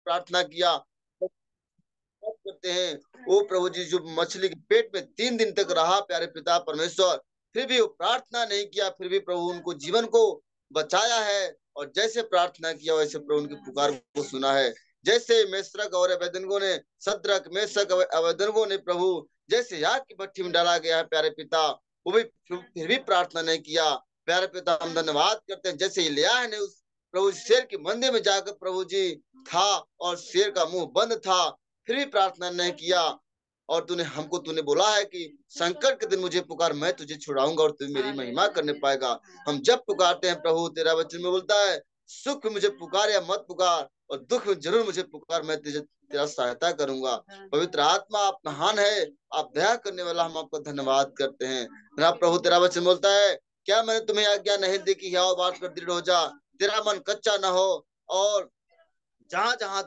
प्रार्थना किया करते हैं। ओ प्रभु जी, जो मछली के पेट में 3 दिन तक रहा प्यारे पिता परमेश्वर, फिर भी वो प्रार्थना नहीं किया, फिर भी प्रभु उनको जीवन को बचाया है। और जैसे प्रार्थना किया वैसे प्रभु उनकी पुकार को सुना है। जैसे मेसरक और अबेदनगो ने, सद्रक मेसक अबेदनगो ने प्रभु जैसे आग की भट्ठी में डाला गया है प्यारे पिता, वो भी फिर भी प्रार्थना नहीं किया। प्यारे पिता हम धन्यवाद करते हैं। जैसे इलिय्याह ने उस प्रभु शेर के मंदिर में जाकर प्रभु जी था और शेर का मुंह बंद था, फिर भी प्रार्थना नहीं किया। और तूने बोला है कि संकट के दिन मुझे पुकार, मैं तुझे छुड़ाऊंगा और तू मेरी महिमा करने पाएगा। हम जब पुकारते हैं प्रभु, तेरा वचन में बोलता है, सुख में मुझे पुकार या मत पुकार, और दुख में जरूर मुझे पुकार, मैं तुझे तेरा सहायता करूंगा। पवित्र आत्मा, आप महान है, आप दया करने वाला, हम आपका धन्यवाद करते हैं। प्रभु तेरा वचन बोलता है, क्या मैंने तुम्हें आज्ञा नहीं दी कि हियाव बात कर दृढ़ हो जा, तेरा मन कच्चा न हो, और जहां जहां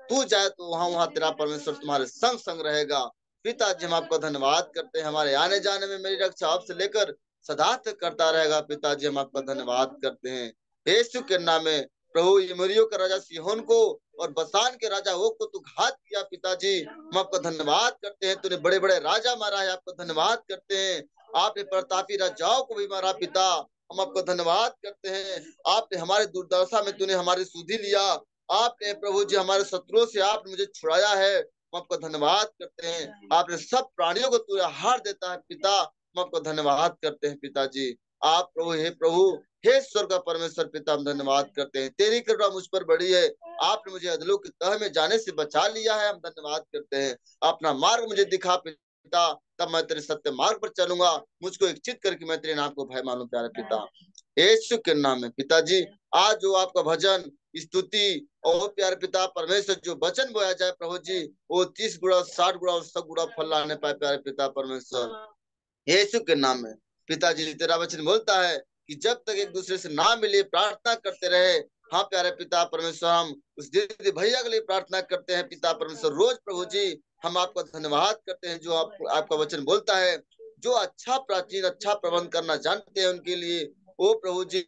तू जाए तो वहां वहां तेरा परमेश्वर तुम्हारे संग संग रहेगा। पिताजी हम आपका धन्यवाद करते हैं, हमारे आने जाने में मेरी रक्षा आपसे लेकर सदा तक करता रहेगा। पिताजी हम आपका धन्यवाद करते हैं यीशु के नाम में। प्रभु यमरियों का राजा सिहोन को और बसान के राजा वो को तू घात किया। पिताजी हम आपका धन्यवाद करते हैं, तूने बड़े बड़े राजा मारा है, आपका धन्यवाद करते हैं। आपने प्रतापी राजाओं को भी मारा पिता, हम आपको धन्यवाद करते हैं। आपने हमारे दुर्दशा में तूने हमारी सुधि लिया। आपने प्रभु जी हमारे शत्रुओं से आपने मुझे छुड़ाया है, हम आपको धन्यवाद करते हैं। आपने सब प्राणियों को तू आहार देता है पिता, हम आपको धन्यवाद करते हैं पिताजी। आप प्रभु हे स्वर्ग का परमेश्वर पिता, हम धन्यवाद करते हैं, तेरी कृपा मुझ पर बड़ी है। आपने मुझे अधलों की तह में जाने से बचा लिया है, हम धन्यवाद करते हैं। अपना मार्ग मुझे दिखा पिता, तब मैं तेरे सत्य मार्ग पर चलूंगा। मुझको इच्छित करके मैं तेरे नाम को भय मानूं प्यारे पिता, यीशु के नाम में। पिताजी आज जो आपका भजन स्तुति और प्यारे पिता परमेश्वर जो वचन बोया जाए प्रभु जी, वो 30 गुणा 60 गुणा और 100 गुणा फल लाने पाए प्यारे पिता परमेश्वर, यीशु के नाम में। पिताजी तेरा वचन बोलता है कि जब तक एक दूसरे से ना मिले प्रार्थना करते रहे। हाँ प्यारे पिता परमेश्वर, हम उस दीदी भैया के लिए प्रार्थना करते हैं पिता परमेश्वर रोज। प्रभु जी हम आपका धन्यवाद करते हैं, जो आपका वचन बोलता है, जो अच्छा प्राचीन अच्छा प्रबंध करना जानते हैं उनके लिए, ओ प्रभु जी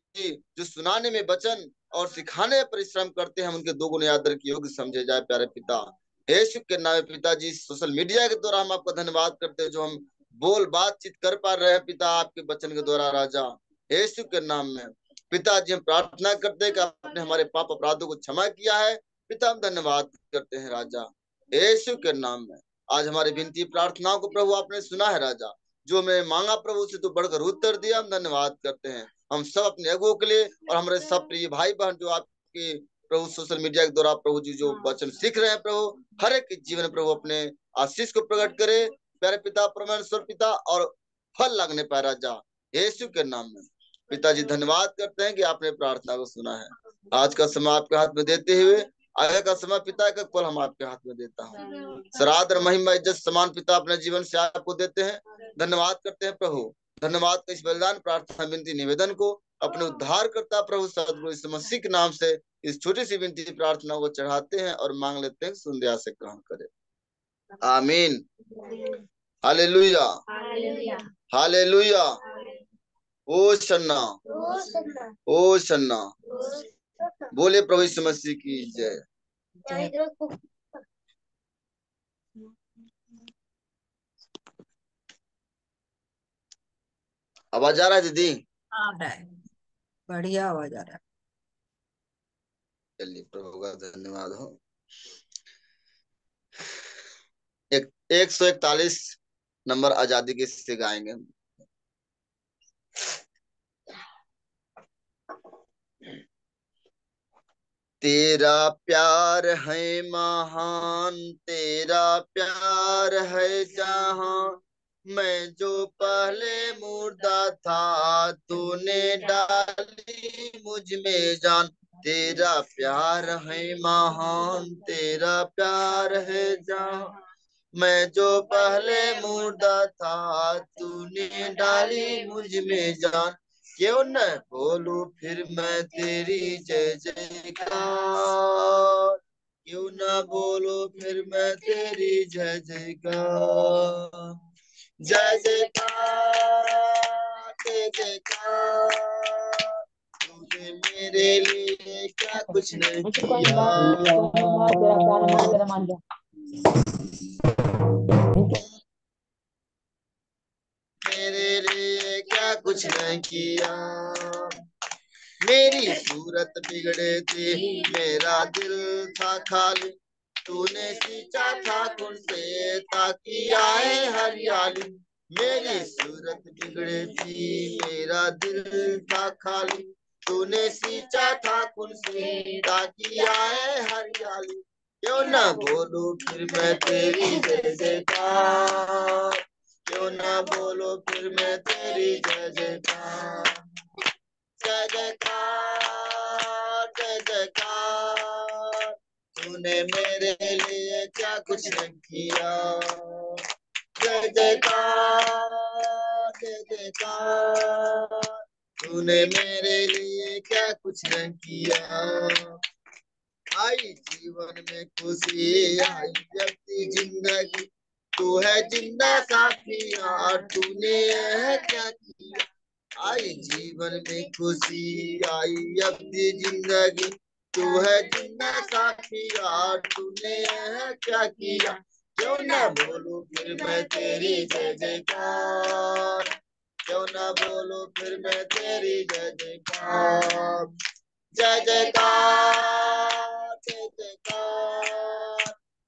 जो सुनाने में वचन और सिखाने में परिश्रम करते हैं, हम उनके दो गुण आदर के योग्य समझे जाए प्यारे पिता, यीशु के नाम में। पिताजी सोशल मीडिया के द्वारा हम आपका धन्यवाद करते हैं, जो हम बोल बातचीत कर पा रहे हैं पिता आपके वचन के द्वारा राजा, यीशु के नाम में। पिताजी हम प्रार्थना करते हैं कि आपने हमारे पाप अपराधों को क्षमा किया है पिता, हम धन्यवाद करते हैं राजा, यीशु के नाम में। आज हमारी विनती प्रार्थनाओं को प्रभु आपने सुना है राजा, जो मैं मांगा प्रभु से तो बढ़कर उत्तर दिया, हम धन्यवाद करते हैं। हम सब अपने अगुओं के लिए और हमारे सब प्रिय भाई बहन जो आपके प्रभु सोशल मीडिया के द्वारा प्रभु जी जो वचन सीख रहे हैं प्रभु, हर एक के जीवन प्रभु अपने आशीष को प्रकट करे प्यारे पिता परमेश्वर पिता, और फल लगने पाए राजा, यीशु के नाम में। पिताजी धन्यवाद करते हैं कि आपने प्रार्थना को सुना है। आज का समय आपके हाथ में देते हुए आगे का समय पिता का पल हम आपके हाथ में देता हूँ। श्राद्ध महिमा इज्जत समान पिता अपने जीवन से आपको देते हैं, धन्यवाद करते हैं प्रभु। धन्यवाद का इस बलिदान प्रार्थना विनती निवेदन को अपने उद्धार करता प्रभु सद्गुरु यीशु मसीह के नाम से इस छोटी सी विनती प्रार्थना को चढ़ाते हैं और मांग लेते हैं, सुन दया से ग्रहण करें, आमीन। हालेलुया हालेलुया, ओ सन्ना ओ सन्ना, बोले प्रभु यीशु मसीह की जय। आवाज आ रहा है दीदी? आ रहा है, बढ़िया आवाज आ रहा है। चलिए प्रभु का धन्यवाद हो। 141 नंबर आजादी के से गाएंगे। तेरा प्यार है महान, तेरा प्यार है जहां, मैं जो पहले मुर्दा था तूने डाली मुझ में जान। तेरा प्यार है महान, तेरा प्यार है जहां, मैं जो पहले मुर्दा था तूने डाली मुझ में जान। क्यों न बोलूं फिर मैं तेरी जय जयकार, क्यों न बोलूं फिर मैं तेरी जय जयकार, जय जयकार जय जयकार, तूने तूने मेरे लिए क्या कुछ नहीं किया, मेरे लिए क्या कुछ नहीं किया। मेरी सूरत बिगड़े थी, मेरा दिल था खाली, तूने सींचा था खून से ताकि आए हरियाली। मेरी सूरत बिगड़े थी, मेरा दिल था खाली, तूने सींचा था खून से ताकि आए हरियाली। क्यों ना बोलूं फिर मैं तेरी जय जयकार, क्यों ना बोलो फिर मैं तेरी जय जयकार। जय जयकार जय जयकार, तूने मेरे लिए क्या कुछ नहीं किया। जय जयकार जय जयकार, तूने मेरे लिए क्या कुछ नहीं किया। आई जीवन में खुशी, आई अपनी जिंदगी, तू है जिंदा साथी यार, तूने यह क्या किया। आई जीवन में खुशी, आई अपनी जिंदगी, तू है जिंदा साथी यार, तूने यह क्या किया। क्यों ना बोलूं फिर मैं तेरी जय जयकार, क्यों ना बोलूं फिर मैं तेरी जय जयकार। जय जयकार जय जयकार,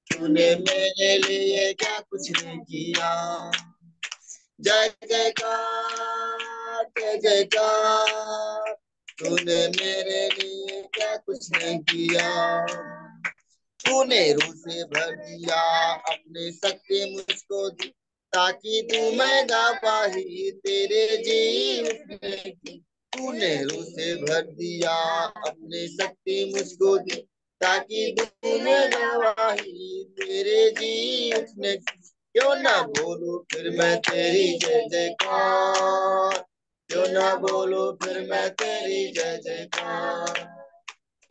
तूने मेरे लिए क्या कुछ नहीं किया। जय जयकार जय जयकार, तूने मेरे लिए क्या कुछ नहीं किया। तूने रूह से भर दिया अपने शक्ति मुझको दी, ताकि तू मैं गवाही तेरे जी उसने की। तूने रूह से भर दिया अपने शक्ति मुझको दी, ताकि तू मैं गवाही तेरे जी उसने की। क्यों ना बोलूं फिर मैं तेरी जय जयकार, क्यों ना बोलूं फिर मैं तेरी जय जयकार।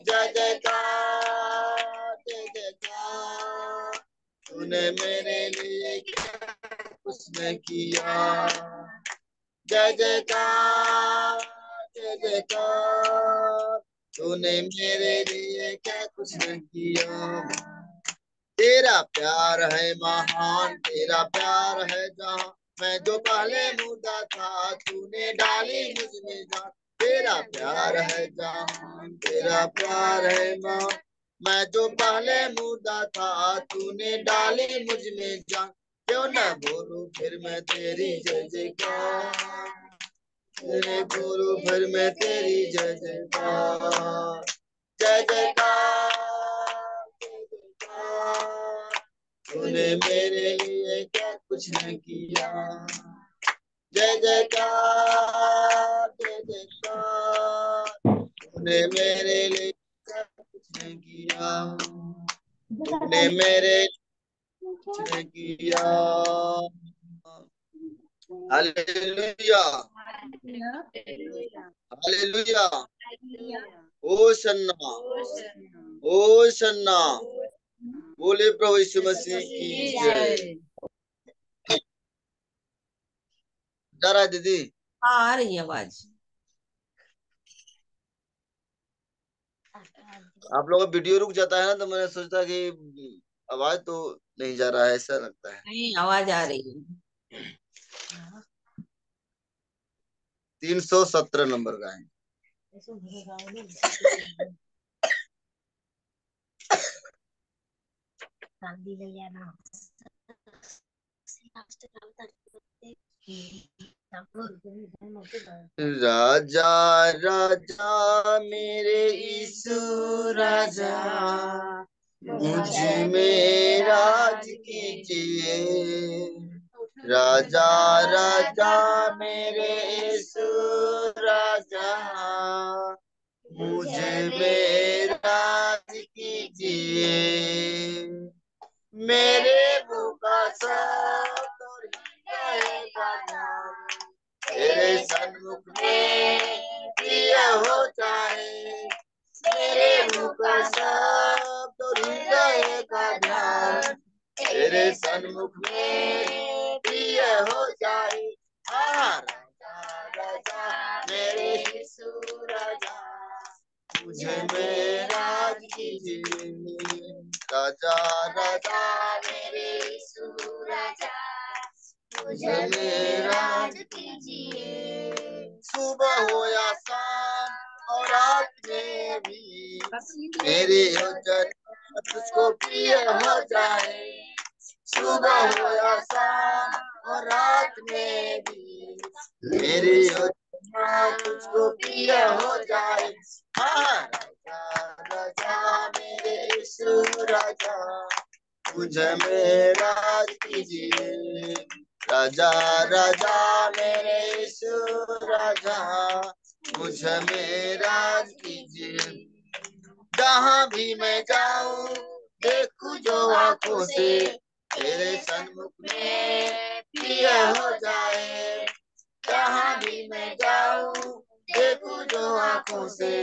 जय जयकार जय जयकार, तूने मेरे लिए क्या कुछ नहीं किया। जय जयकार जय जयकार, तूने मेरे लिए क्या कुछ नहीं किया। तेरा प्यार है महान, तेरा प्यार है जहाँ, मैं जो पहले मुर्दा था तूने डाली मुझ में जान। तेरा प्यार है जहाँ, तेरा प्यार है महान, मैं जो पहले मुर्दा था तूने डाली मुझ में जान। क्यों ना बोलूं फिर मैं तेरी जय जयकार, तेरे बोलूं फिर मैं तेरी जय जयकार। जय जयकार जय जयकार, तूने मेरे लिए क्या कुछ नहीं किया। जय जयकार जय जयकार, तूने मेरे लिए क्या कुछ नहीं किया। तूने मेरे लिए कुछ नहीं किया। Hallelujah hallelujah. ओ सन्ना ओ सन्ना, बोले प्रभु यीशु मसीह की जय। जा रहा है दीदी? हाँ, आ रही है आवाज। आप लोगों का वीडियो रुक जाता है ना, तो मैंने सोचा कि आवाज तो नहीं जा रहा है, ऐसा लगता है। नहीं, आवाज आ रही है। 317 नंबर का है। राजा राजा मेरे यीशु राजा, मुझ में राज कीजिए। राजा राजा मेरे यीशु राजा, मुझ में राज कीजिए। मेरे भूखा सब और हृदय का ध्यान, तेरे सन्मुख में प्रिय हो जाए। मेरे भूखा सब और हृदय का ध्यान, तेरे सन्मुख में प्रिय हो जाए। हाँ राजा राजा मेरे यीशु राजा, मुझ में राज कीजिए। राजा राजा मेरे यीशु राजा, मुझ में में राज राज कीजिए। सुबह हो या शाम और रात में भी मेरी योजना तुझको प्रिय हो जाए। सुबह हो या शाम और रात में भी मेरी योजना तुझको प्रिय हो जाए। हाँ, राजा राजा मेरे यीशु राजा, मुझ में राज कीजिए। राजा राजा मेरे यीशु राजा, मुझ में राज कीजिए। जहाँ भी मैं जाऊँ देखूं जो आंखों से तेरे सन्मुख में प्रिय हो जाए। जहाँ भी मैं जाऊँ देखूं जो आंखों से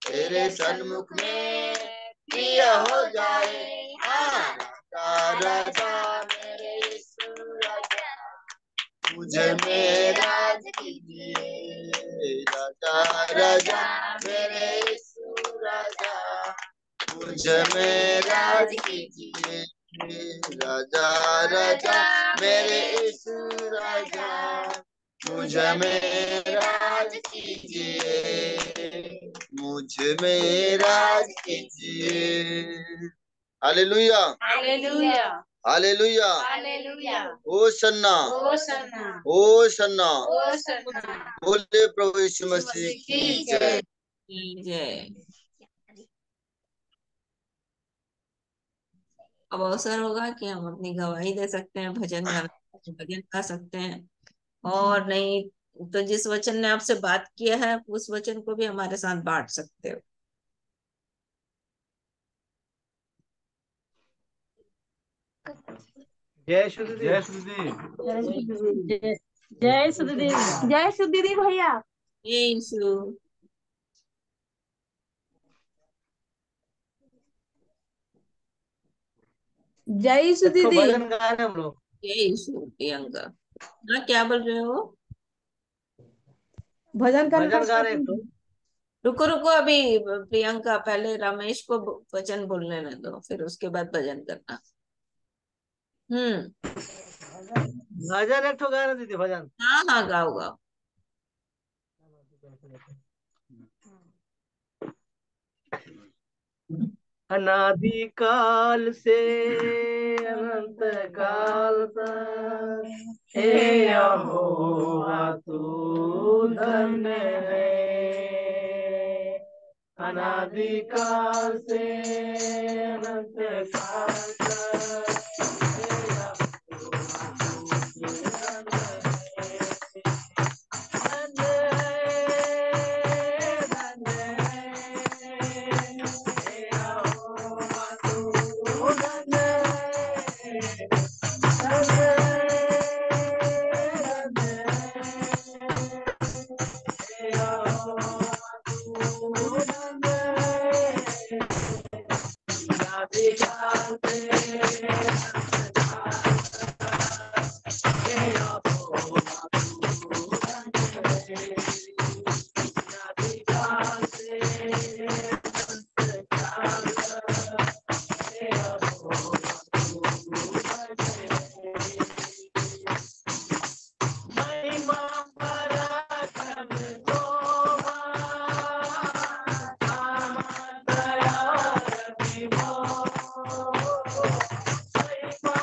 तेरे सन्मुख में प्रिय हो जाए। हाँ, राजा राजा मेरे यीशु राजा, मुझ में राज कीजिए। राजा राजा मेरे यीशु राजा, मुझ में राज कीजिए। राजा राजा मेरे यीशु राजा, मुझ में राज कीजिए। मुझ में राज कीजिए। हालेलुया हालेलुया, हालेलुया hallelujah, Hosanna Hosanna, Hosanna. Hosanna. बोले प्रभु यीशु मसीह की जय। जय। अब अवसर होगा कि हम अपनी गवाही दे सकते हैं, भजन गा सकते हैं। और नहीं तो जिस वचन ने आपसे बात किया है उस वचन को भी हमारे साथ बांट सकते हो। जय शुद्ध जय शुद्ध जय सुधीर, जय सुधीर भैया। यीशु जय सुधीर। भजन गा रहे हम लोग। यीशु प्रियंका, हाँ क्या बोल रहे हो? भजन भजन गा रहे तो रुको रुको, अभी प्रियंका पहले रमेश को वचन बोलने दो, फिर उसके बाद भजन करना। भजन एक तो गा रहे दीदी भजन। हाँ हाँ, गाओ गाओ। अनादि काल से अनंत काल तक हे यहोवा तू धन्य है। अनादि काल से अनंत काल तक हे यहोवा तू धन्य है। धन्य है, धन्य है, हे यहोवा तू धन्य है। धन्य है, धन्य है, हे यहोवा तू धन्य है। अनादि काल से अनंत काल तक हे यहोवा तू धन्य है। अनादि काल से अनंत काल तक हे यहोवा तू धन्य है। महिमा पराक्रम शोभा सामर्थ दया रतिमो। महिमा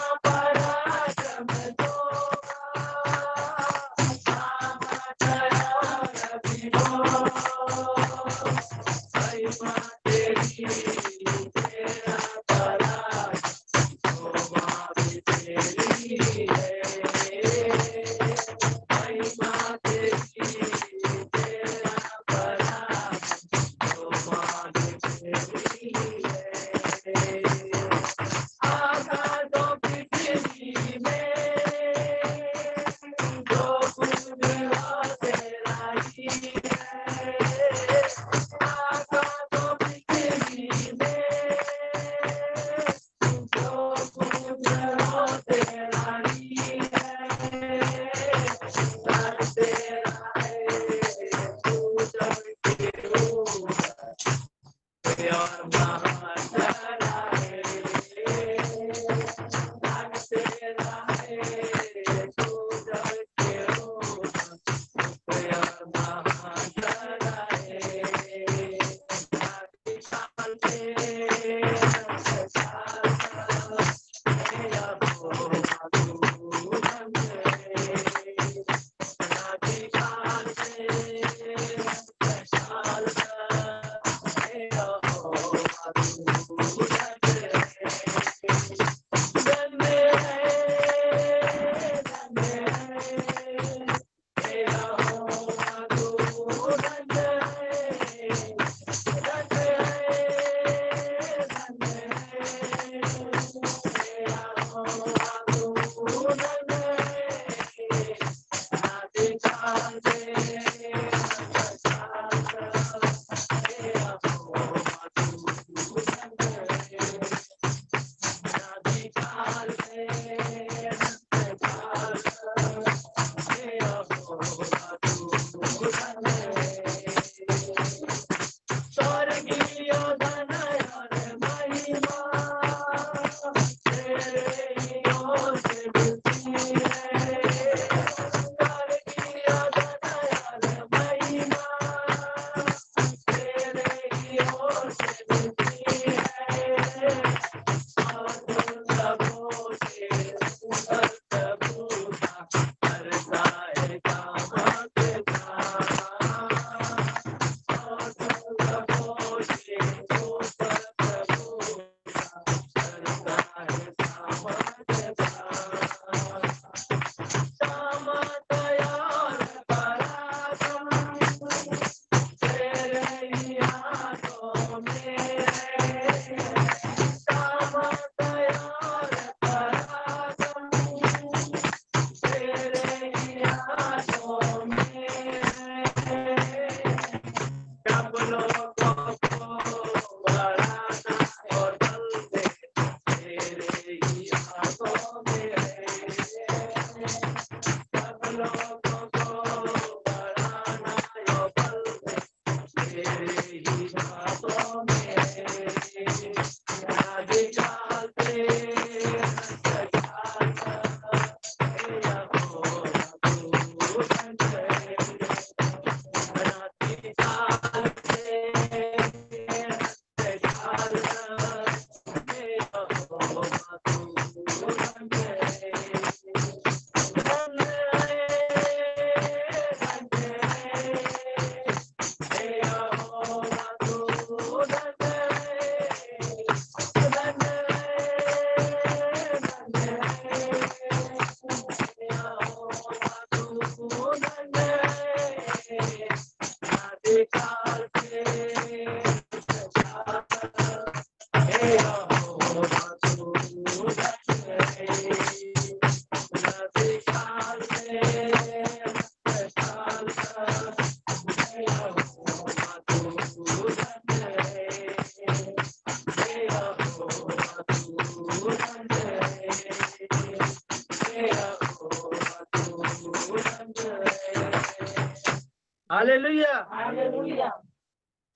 हालेलुया हालेलुया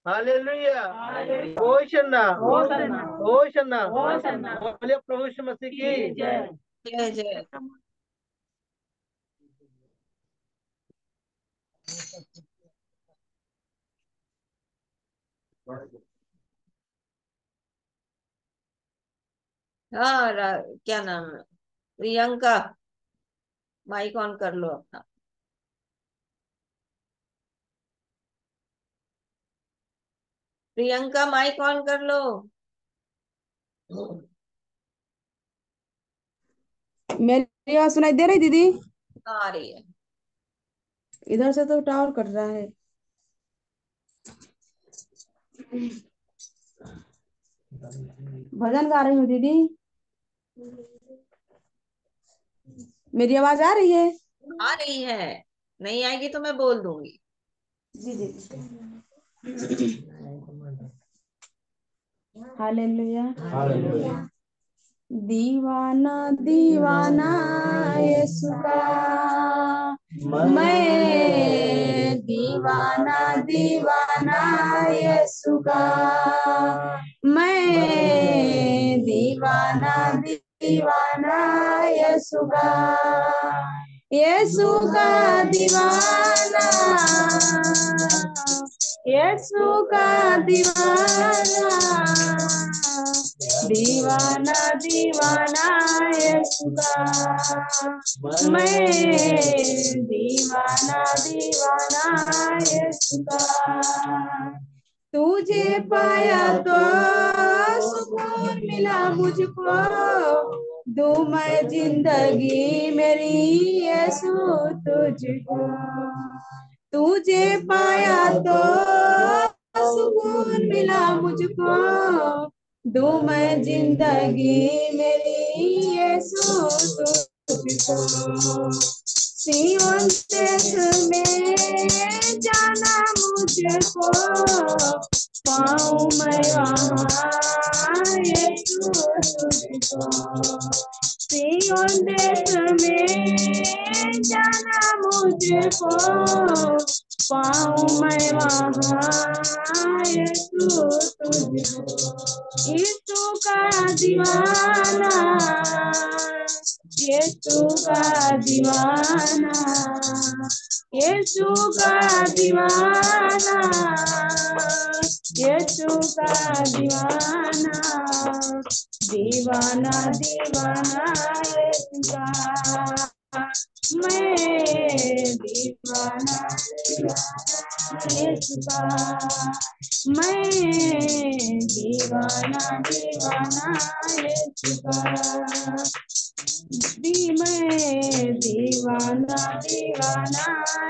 हालेलुया हालेलुया होशन्ना होशन्ना होशन्ना होशन्ना बोलिए प्रभु यीशु मसीह की जय जय जय। हाँ क्या नाम है, प्रियंका, माइक ऑन कर लो अपना। प्रियंका माइक ऑन कर लो। मेरी आवाज सुनाई दे रही दीदी? आ रही है। इधर से तो टावर कट रहा है। भजन गा रही हूँ दीदी। मेरी आवाज आ रही है? आ रही है, नहीं आएगी तो मैं बोल दूंगी। जी जी। हालेलुया हालेलुया दीवाना दीवाना यीशु का मैं दीवाना दीवाना यीशु का मैं दीवाना दीवाना यीशु का यीशु का दीवाना यीशु का दीवाना दीवाना दीवाना यीशु का मैं दीवाना दीवाना यीशु का तुझे पाया तो सुकून मिला मुझको दू मैं जिंदगी मेरी यीशु तुझको तुझे पाया तो सुकून मिला मुझको दू मैं जिंदगी मेरी यीशु तुझको सियोन देश में जाना मुझको पाऊं मैं वहाँ यीशु तुझको सियोन देश में जाना मुझको पाऊं मैं वहाँ यीशु तुझको यीशु का दीवाना यीशु का दीवाना यीशु का दीवाना यीशु का दीवाना दीवाना दीवाना यीशु का मैं दीवाना दीवाना यीशु का मैं दीवाना दीवाना यीशु का मैं दीवाना दीवाना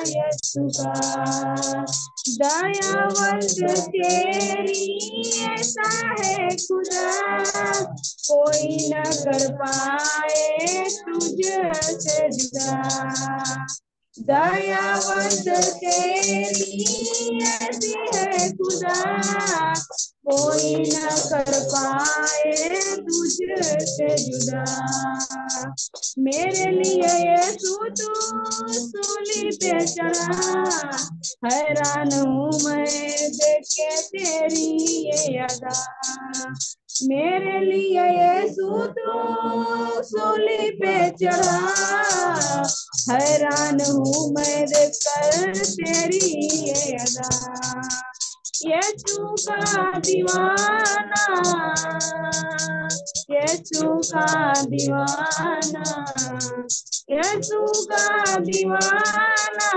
यीशु का दयावंत तेरी ऐसा है खुदा कोई न कर पाए तुझसे जुदा दयावंत तेरी ऐसी है खुदा कोई न कर पाए तुझसे जुदा मेरे लिए यीशु तू सूली पे चढ़ा हैरान हूँ मैं देख के तेरी ये अदा मेरे लिए यीशु तू सूली पे चढ़ा हैरान हूँ मैं देख कर तेरी ये अदा यीशु का दीवाना यीशु का दीवाना यीशु का दीवाना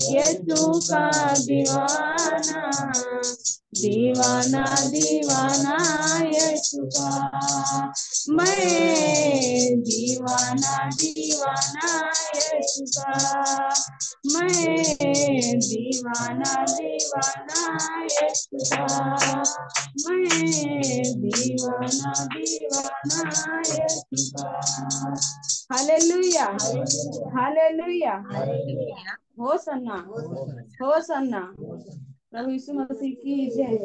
यीशु का दीवाना दीवाना दीवाना यीशु का मैं दीवाना दीवाना यीशु का मैं दीवाना दीवाना यीशु का मैं दीवाना दीवाना यीशु का हालेलुया हालेलुया होसन्ना होसन्ना प्रभु यीशु मसीह की जय।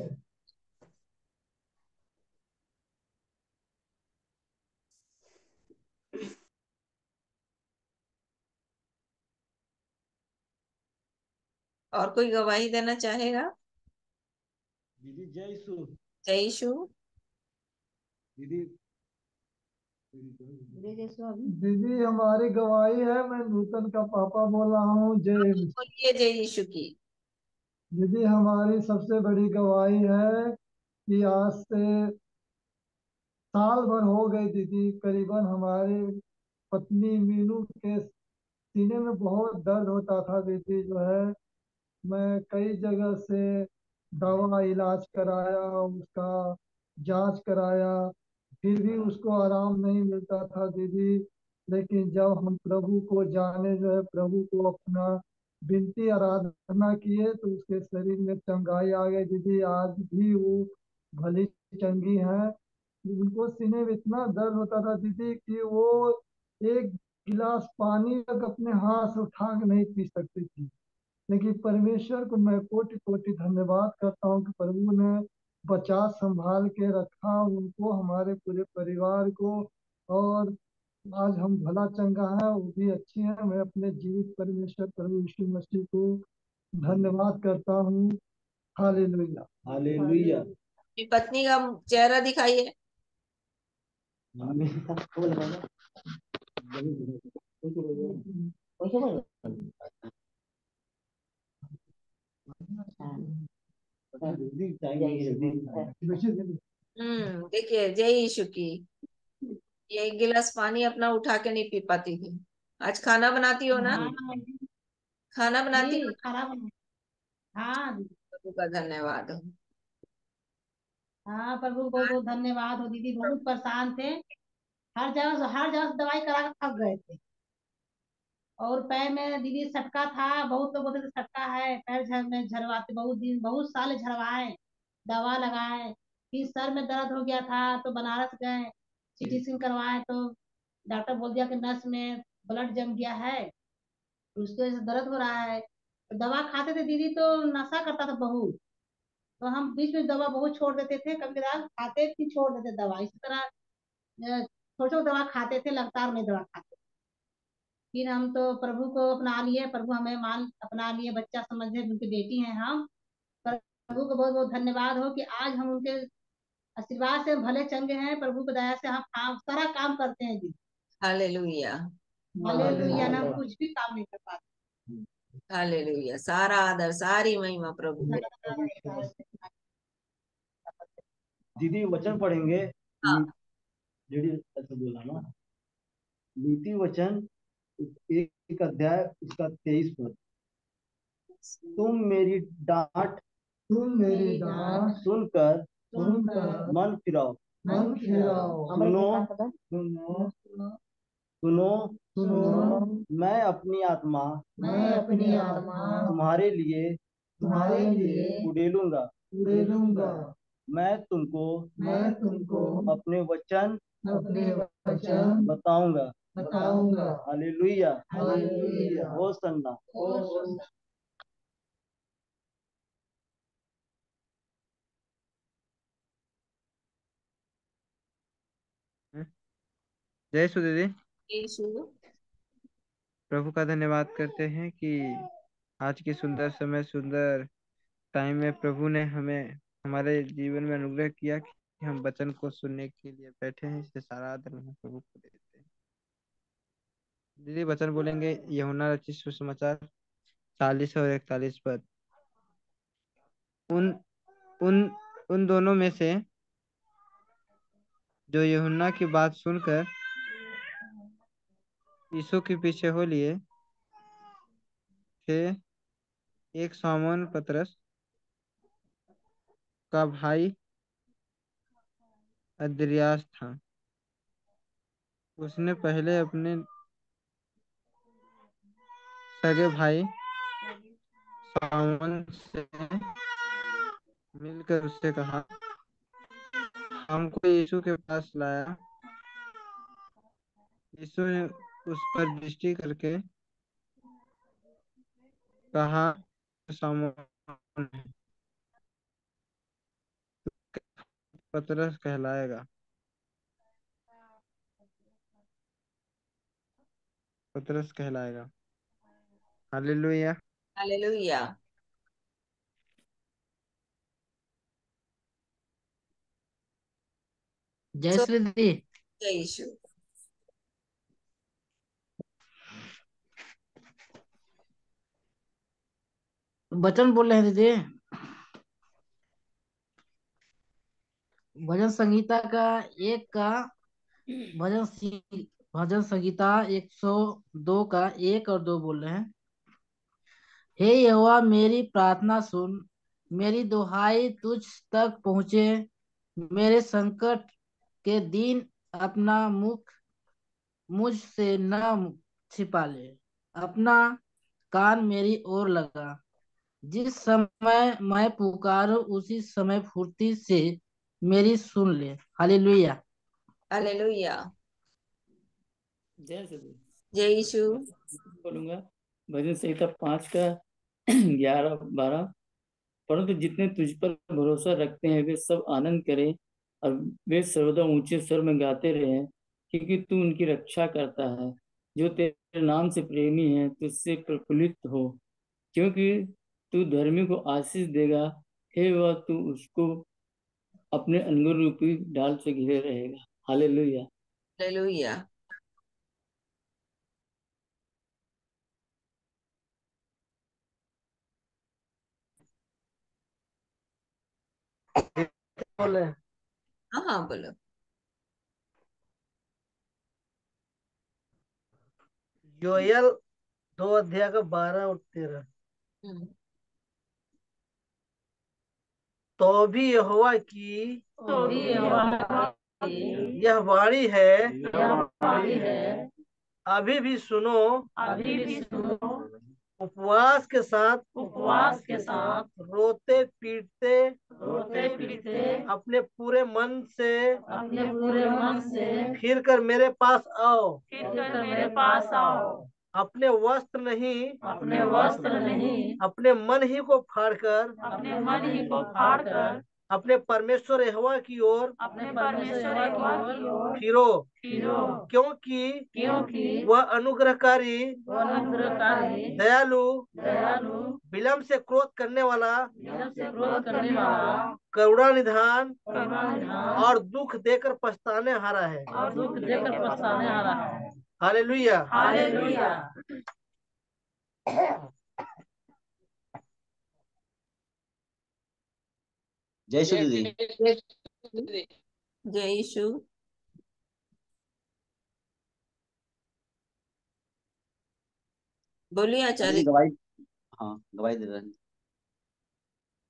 और कोई गवाही देना चाहेगा? दीदी जय यीशु। जय यीशु। दीदी दीदी हमारी गवाही है, मैं नूतन का पापा बोल रहा हूँ। जय बोलिए जय यीशु की। दीदी, हमारी सबसे बड़ी गवाही है कि आज से साल भर हो गई दीदी, करीबन हमारी पत्नी मीनू के सीने में बहुत दर्द होता था दीदी। जो है, मैं कई जगह से दवा इलाज कराया, उसका जांच कराया, फिर भी उसको आराम नहीं मिलता था दीदी। लेकिन जब हम प्रभु को जाने, जो है प्रभु को अपना विनती आराधना किए, तो उसके शरीर में चंगाई आ गई दीदी। आज भी वो भली चंगी है। उनको सीने में इतना दर्द होता था दीदी कि वो एक गिलास पानी तक अपने हाथ से उठा के नहीं पी सकती थी। लेकिन परमेश्वर को मैं कोटि कोटि धन्यवाद करता हूँ कि प्रभु ने बचा संभाल के रखा उनको, हमारे पूरे परिवार को। और आज हम भला चंगा है, वो भी अच्छी है। मैं अपने जीवित परमेश्वर प्रभु यीशु मसीह को धन्यवाद करता हूँ। हालेलुया। हालेलुया। अपनी पत्नी का चेहरा दिखाइए। देखिए जय यीशु की। ये एक गिलास पानी अपना उठा के नहीं पी पाती थी। आज खाना बनाती हो ना? खाना बनाती हो? हाँ प्रभु का धन्यवाद हो। हाँ, प्रभु को बहुत बहुत धन्यवाद हो दीदी। बहुत परेशान थे, हर जगह से दवाई करा के थक गए थे। और पैर में दीदी सटका था, बहुत लोग बोलते थे सटका है, पैर में झरवाते, बहुत दिन बहुत साल झरवाए, दवा लगाए। फिर सर में दर्द हो गया था तो बनारस गए, सीटी स्कैन करवाए तो डॉक्टर बोल दिया कि नस में ब्लड जम गया है, तो उसकी वजह से दर्द हो रहा है। तो दवा खाते थे दीदी तो नशा करता था बहुत, तो हम बीच में दवा बहुत छोड़ देते थे, कभी कभार खाते फिर छोड़ देते दवा। इसी तरह छोटे छोटे दवा खाते थे, लगातार नहीं दवा खाते। फिर हम तो प्रभु को अपना लिए, प्रभु हमें मान अपना लिए, बच्चा समझे, उनकी बेटी हैं हम। प्रभु को बहुत बहुत धन्यवाद हो कि आज हम उनके आशीर्वाद से भले चंगे हैं। प्रभु की दया से हम सारा काम करते हैं जी। हालेलुया। हालेलुया। ना हम कुछ भी काम नहीं कर पाते। हालेलुया। सारा आदर सारी महिमा प्रभु को। दीदी वचन पढ़ेंगे। हाँ। दीदी ऐसे बोला ना, नीति वचन एक अध्याय उसका 23 पद। तुम मेरी डांट सुनकर मन फिराओ। सुनो सुनो सुनो सुनो, मैं अपनी आत्मा तुम्हारे लिए उड़ेलूंगा। मैं तुमको अपने वचन बताऊंगा। हालेलुया। हो सन्ना। जय यीशु दीदी। यीशु। प्रभु का धन्यवाद करते हैं कि आज की सुंदर समय, सुंदर टाइम में प्रभु ने हमें हमारे जीवन में अनुग्रह किया कि हम वचन को सुनने के लिए बैठे हैं। इससे सारा आदर हम प्रभु को देते हैं। दीदी वचन बोलेंगे यूहन्ना रचित सुसमाचार 40 और 41 पद। उन उन उन दोनों में से जो यूहन्ना की बात सुनकर यीशु के पीछे हो लिए थे, एक शमौन पतरस का भाई अन्द्रियास था। उसने पहले अपने सगे भाई शमौन से मिलकर उससे कहा, हमको यीशु के पास लाया। यीशु ने उस पर दृष्टि करके कहा, शमौन है, पतरस कहलाएगा। पतरस कहलाएगा। हालेलुया। हालेलुया। जय सो श्री दी। जय यीशु। वचन बोल रहे हैं दीदी। भजन संगीता का एक का भजन संगीता 102 का 1 और 2 बोल रहे हैं। हे यहोवा मेरी प्रार्थना सुन, मेरी दुहाई तुझ तक पहुँचे, मेरे संकट के दिन अपना मुख मुझसे न छिपा ले, अपना कान मेरी ओर लगा, जिस समय मैं पुकारूं उसी समय फुर्ती से मेरी सुन ले। हालेलुया। हालेलुया। जय श्री जय यीशु। बोलूंगा भजन संहिता 5 का 11-12। परंतु जितने तुझ पर भरोसा रखते हैं वे सब आनंद करें और वे सर्वदा ऊंचे स्वर में गाते रहें, क्योंकि तू उनकी रक्षा करता है। जो तेरे नाम से प्रेमी है तुझसे प्रफुल्लित हो, क्योंकि तू धर्मी को आशीष देगा। हे वह तू उसको अपने अंगूर रूपी डाल से घिरे रहेगा। हालेलुया। हालेलुया। बोले हाँ हाँ बोलो। योएल 2 अध्याय का 12 और 13। हम्म। तो भी यहोवा की तो भी यहोवा की यह वाणी है, है, अभी भी सुनो, अभी भी सुनो, उपवास के साथ रोते पीटते अपने पूरे मन से फिर कर मेरे पास आओ। अपने वस्त्र नहीं, अपने मन ही को फाड़कर अपने परमेश्वर यहोवा की ओर फिरो, क्योंकि वह अनुग्रहकारी दयालु विलम्ब से क्रोध करने वाला करुणा निधान और दुख देकर पछताने हारा है। हालेलुया। जय श्री दीदी। जय यीशु। बोलिए आचार्य। दीदी गवाही, हाँ गवाही दे रहे हैं।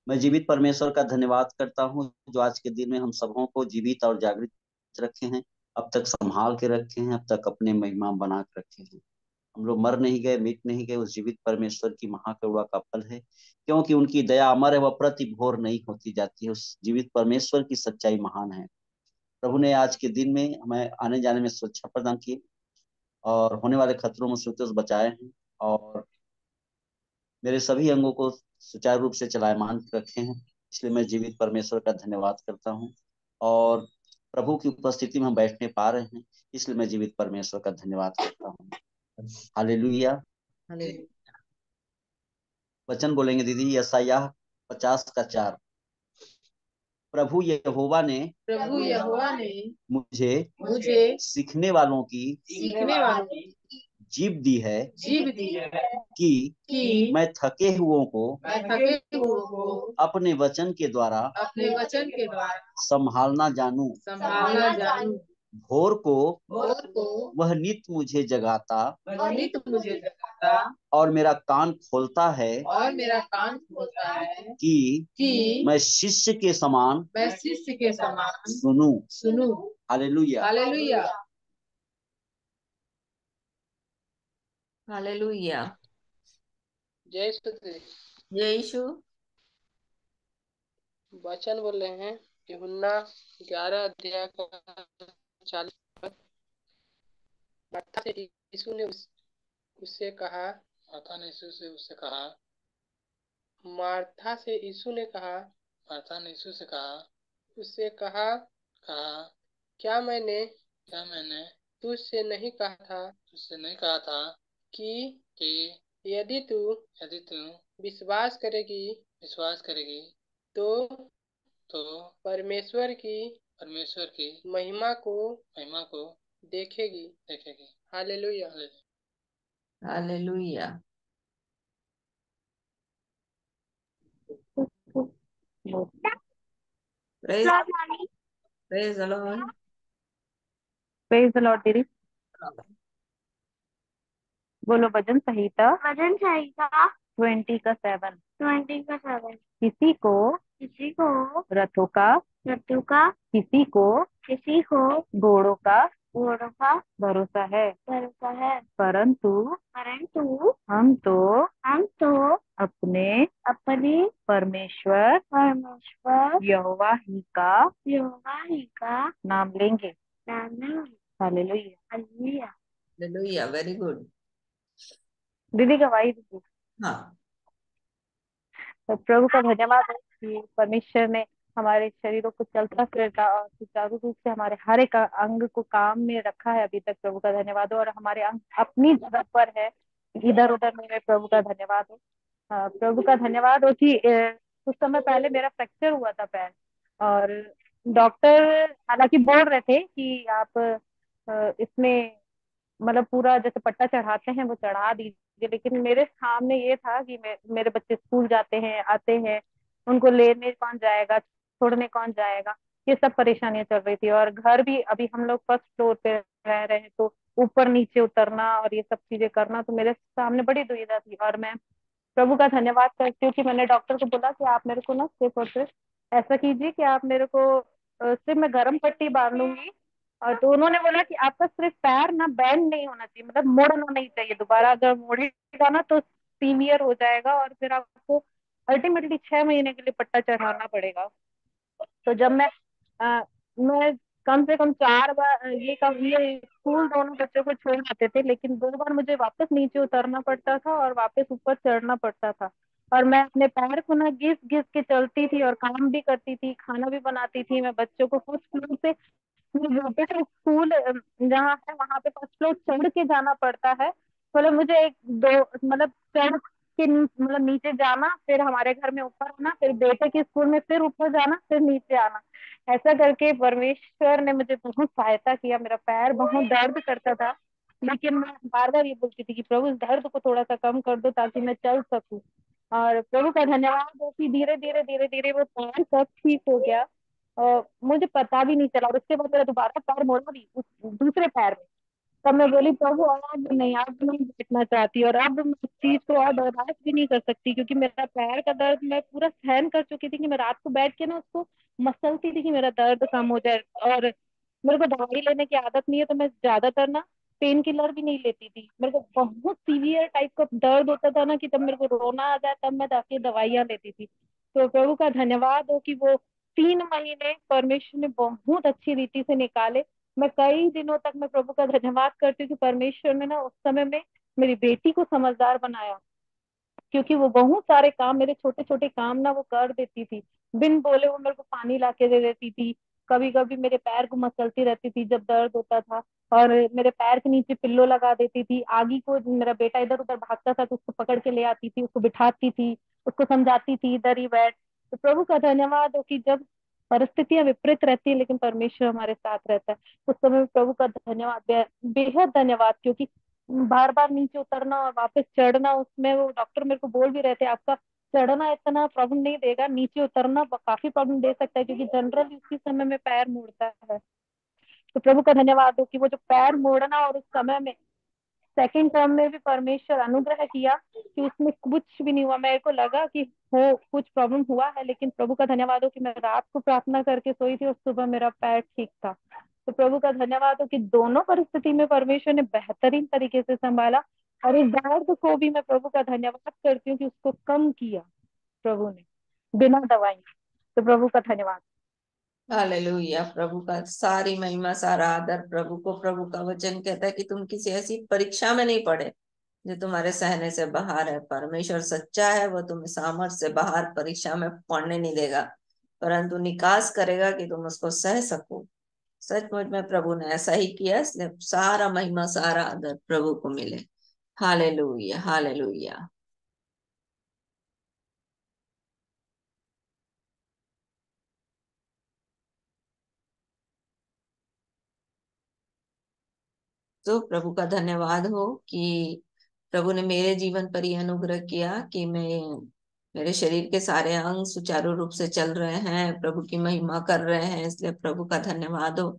मैं जीवित परमेश्वर का धन्यवाद करता हूँ जो आज के दिन में हम सबों को जीवित और जागृत रखे हैं, अब तक संभाल के रखे हैं, अब तक अपने महिमा बना के रखे हैं। हम लोग मर नहीं गए, मिट नहीं गए, उस जीवित परमेश्वर की महाकरुणा का फल है, क्योंकि उनकी दया अमर है, वह प्रति भोर नहीं होती जाती है। उस जीवित परमेश्वर की सच्चाई महान है। प्रभु ने आज के दिन में हमें आने जाने में सुरक्षा प्रदान की और होने वाले खतरों में से बचाए हैं और मेरे सभी अंगों को सुचारू रूप से चलायमान रखे हैं। इसलिए मैं जीवित परमेश्वर का धन्यवाद करता हूँ और प्रभु की उपस्थिति में हम बैठने पा रहे हैं, इसलिए मैं जीवित परमेश्वर का धन्यवाद करता हूँ। हालेलुया। वचन बोलेंगे दीदी यशायाह 50 का 4। प्रभु यहोवा ने मुझे सीखने वालों की जीभ दी है कि मैं थके हुओं को अपने वचन के द्वारा संभालना जानूं। भोर को वह नित मुझे जगाता और मेरा कान खोलता है कि मैं शिष्य के समान सुनूं। हालेलुया। हालेलुया। जय श्री जय यीशु। वचन बोल रहे हैं यूहन्ना 11 अध्याय का 40 पद। मार्था से यीशु ने उससे कहा मार्था से यीशु ने उससे कहा क्या मैंने तुझसे नहीं कहा था कि यदि तू विश्वास करेगी तो परमेश्वर की परमेश्वर की महिमा को देखेगी। Hallelujah. Hallelujah. Praise praise the Lord. Praise the Lord दीदी। बोलो भजन संहिता 20:7। किसी को रथों का किसी को घोड़ों का भरोसा है परंतु हम तो अपने परमेश्वर यहोवा ही का नाम लेंगे। हालेलुया। हालेलुया। Very good. दीदी गवाही दीजिए। हाँ, तो प्रभु का धन्यवाद है कि परमेश्वर ने हमारे शरीरों को चलता फिरता और सुचारू रूप से हमारे हर एक अंग को काम में रखा है अभी तक। प्रभु का धन्यवाद हो और हमारे अंग अपनी जगह पर है, इधर उधर नहीं है। प्रभु का धन्यवाद हो। प्रभु का धन्यवाद हो कि कुछ समय पहले मेरा फ्रैक्चर हुआ था पैर, और डॉक्टर हालांकि बोल रहे थे कि आप इसमें मतलब पूरा जैसे पट्टा चढ़ाते हैं वो चढ़ा दीजिए, लेकिन मेरे सामने ये था कि मेरे बच्चे स्कूल जाते हैं आते हैं, उनको लेने कौन जाएगा, छोड़ने कौन जाएगा, ये सब परेशानियां चल रही थी। और घर भी अभी हम लोग फर्स्ट फ्लोर पे रह रहे हैं, तो ऊपर नीचे उतरना और ये सब चीजें करना तो मेरे सामने बड़ी दुविधा थी। और मैं प्रभु का धन्यवाद करती हूँ कि मैंने डॉक्टर को बोला कि आप मेरे को ना सिर्फ और सिर्फ ऐसा कीजिए कि आप मेरे को सिर्फ मैं गर्म पट्टी बांध लूंगी। और तो उन्होंने बोला कि आपका सिर्फ पैर ना बैंड नहीं होना चाहिए, मतलब मोड़ना नहीं चाहिए दोबारा, अगर मोड़ेगा ना तो सीवियर हो जाएगा और फिर आपको अल्टीमेटली 6 महीने के लिए पट्टा चढ़ाना पड़ेगा। तो जब मैं कम से कम 4 बार ये स्कूल दोनों बच्चों को छोड़ आते थे, लेकिन 2 बार मुझे वापस नीचे उतरना पड़ता था और वापस ऊपर चढ़ना पड़ता था। और मैं अपने पैर को ना घिस घिस के चलती थी और काम भी करती थी, खाना भी बनाती थी। मैं बच्चों को फर्स्ट फ्लोर से मेरे बेटे का स्कूल जहाँ है वहां पे फर्स्ट फ्लोर चढ़ के जाना पड़ता है। मतलब मुझे एक दो मतलब चढ़ के मतलब नीचे जाना, फिर हमारे घर में ऊपर आना, फिर बेटे के स्कूल में फिर ऊपर जाना, फिर नीचे आना। ऐसा करके परमेश्वर ने मुझे बहुत सहायता किया। मेरा पैर बहुत दर्द करता था, लेकिन मैं बार बार ये बोलती थी कि प्रभु इस दर्द को थोड़ा सा कम कर दो ताकि मैं चल सकूं। और प्रभु का धन्यवाद हो कि धीरे धीरे वो पैर सब ठीक हो गया और मुझे पता भी नहीं चला। और उसके बाद मेरा दोबारा पैर मोड़ा भी उस दूसरे पैर में। तब मैं बोली प्रभु अब नहीं, अब नहीं बैठना चाहती और अब मैं इस चीज को और बर्दाश्त भी नहीं कर सकती, क्योंकि मेरा पैर का दर्द मैं पूरा सहन कर चुकी थी कि मैं रात को बैठ के ना उसको मसलती थी कि मेरा दर्द कम हो जाए। और मेरे को दवाई लेने की आदत नहीं है, तो मैं ज्यादातर ना पेन किलर भी नहीं लेती थी। मेरे को बहुत सीवियर टाइप का दर्द होता था ना कि तब मेरे को रोना आ जाए, तब मैं जाके दवाइयाँ लेती थी। तो प्रभु का धन्यवाद हो कि वो 3 महीने परमेश्वर ने बहुत अच्छी रीति से निकाले। मैं कई दिनों तक मैं प्रभु का धन्यवाद करती हूँ कि परमेश्वर ने ना उस समय में मेरी बेटी को समझदार बनाया, क्योंकि वो बहुत सारे काम, मेरे छोटे छोटे काम ना वो कर देती थी। बिन बोले वो मेरे को पानी ला के दे देती थी, कभी कभी मेरे पैर को मसलती रहती थी जब दर्द होता था, और मेरे पैर के नीचे पिल्लो लगा देती थी। आगी को मेरा बेटा इधर उधर भागता था तो उसको पकड़ के ले आती थी, उसको बिठाती थी, उसको समझाती थी इधर ही बैठ। तो प्रभु का धन्यवाद हो कि जब परिस्थितियां विपरीत रहती है लेकिन परमेश्वर हमारे साथ रहता है, उस समय प्रभु का धन्यवाद, बेहद धन्यवाद। क्योंकि बार बार नीचे उतरना और वापस चढ़ना, उसमें वो डॉक्टर मेरे को बोल भी रहे थे आपका चढ़ना इतना प्रॉब्लम नहीं देगा, नीचे उतरना काफी प्रॉब्लम दे सकता है, क्योंकि जनरल उसी समय में पैर मुड़ता है। तो प्रभु का धन्यवाद हो कि वो जो पैर मोड़ना और उस समय में सेकंड टर्म में भी परमेश्वर अनुग्रह किया कि उसमें कुछ भी नहीं हुआ। मेरे को लगा कि हो कुछ प्रॉब्लम हुआ है, लेकिन प्रभु का धन्यवाद हो कि मैं रात को प्रार्थना करके सोई थी और सुबह मेरा पैर ठीक था। तो प्रभु का धन्यवाद हो कि दोनों परिस्थिति में परमेश्वर ने बेहतरीन तरीके से संभाला। और इस दर्द को भी मैं प्रभु का धन्यवाद करती हूँ कि उसको कम किया प्रभु ने बिना दवाई। तो प्रभु का धन्यवाद। हालेलुया। प्रभु का सारी महिमा सारा आदर प्रभु को। प्रभु का वचन कहता है कि तुम किसी ऐसी परीक्षा में नहीं पड़े जो तुम्हारे सहने से बाहर है। परमेश्वर सच्चा है, वो तुम्हें सामर्थ से बाहर परीक्षा में पड़ने नहीं देगा, परंतु निकास करेगा कि तुम उसको सह सको। सचमुच में प्रभु ने ऐसा ही किया, इसलिए सारा महिमा सारा आदर प्रभु को मिले। Hallelujah, hallelujah. दोस्तों, प्रभु का धन्यवाद हो कि प्रभु ने मेरे जीवन पर यह अनुग्रह किया कि मेरे शरीर के सारे अंग सुचारू रूप से चल रहे हैं, प्रभु की महिमा कर रहे हैं, इसलिए प्रभु का धन्यवाद हो।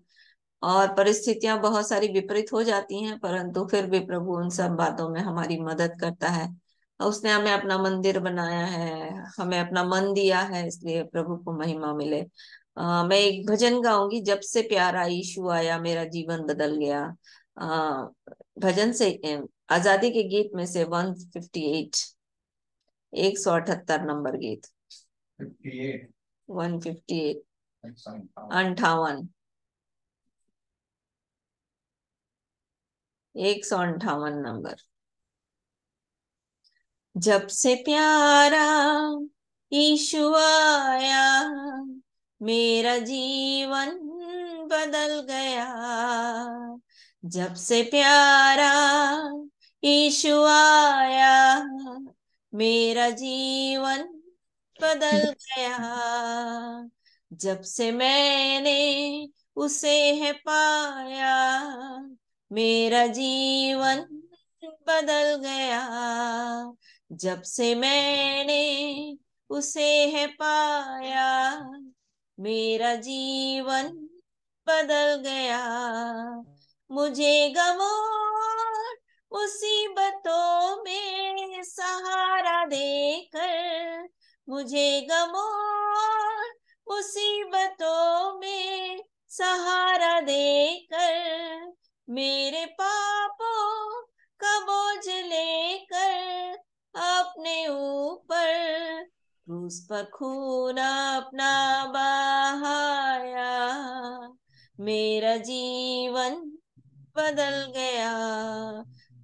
और परिस्थितियां बहुत सारी विपरीत हो जाती हैं, परंतु फिर भी प्रभु उन सब बातों में हमारी मदद करता है। और उसने हमें अपना मंदिर बनाया है, हमें अपना मन दिया है, इसलिए प्रभु को महिमा मिले। मैं एक भजन गाऊंगी, जब से प्यारा यीशु आया मेरा जीवन बदल गया। भजन से आजादी के गीत में से 158, 178 नंबर गीत, 158, 58, 158 नंबर। जब से प्यारा यीशु आया मेरा जीवन बदल गया, जब से प्यारा यीशु आया मेरा जीवन बदल गया, जब से मैंने उसे है पाया मेरा जीवन बदल गया, जब से मैंने उसे है पाया मेरा जीवन बदल गया। मुझे गमों मुसीबतों में सहारा देकर, मुझे गमों मुसीबतों में सहारा देकर, मेरे पापों का बोझ लेकर अपने ऊपर क्रूस पर खून अपना बहाया मेरा जीवन बदल गया,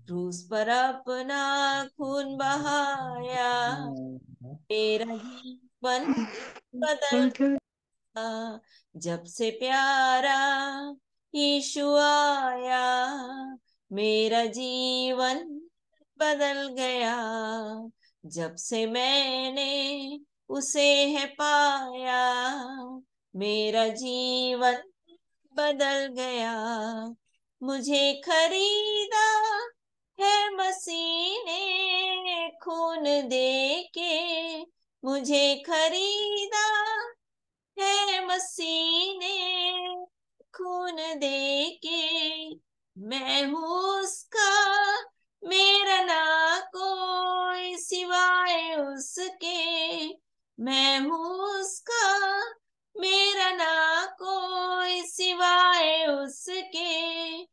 क्रूस पर अपना खून बहाया मेरा जीवन बदल गया, जब से प्यारा यीशु आया मेरा जीवन बदल गया, जब से मैंने उसे है पाया मेरा जीवन बदल गया। मुझे खरीदा है मसीह ने खून दे के, मुझे खरीदा है मसीह ने खून दे के, मैं हूँ उसका, मेरा ना कोई सिवाय उसके, मैं हूँ उसका, मेरा ना कोई सिवाय उसके,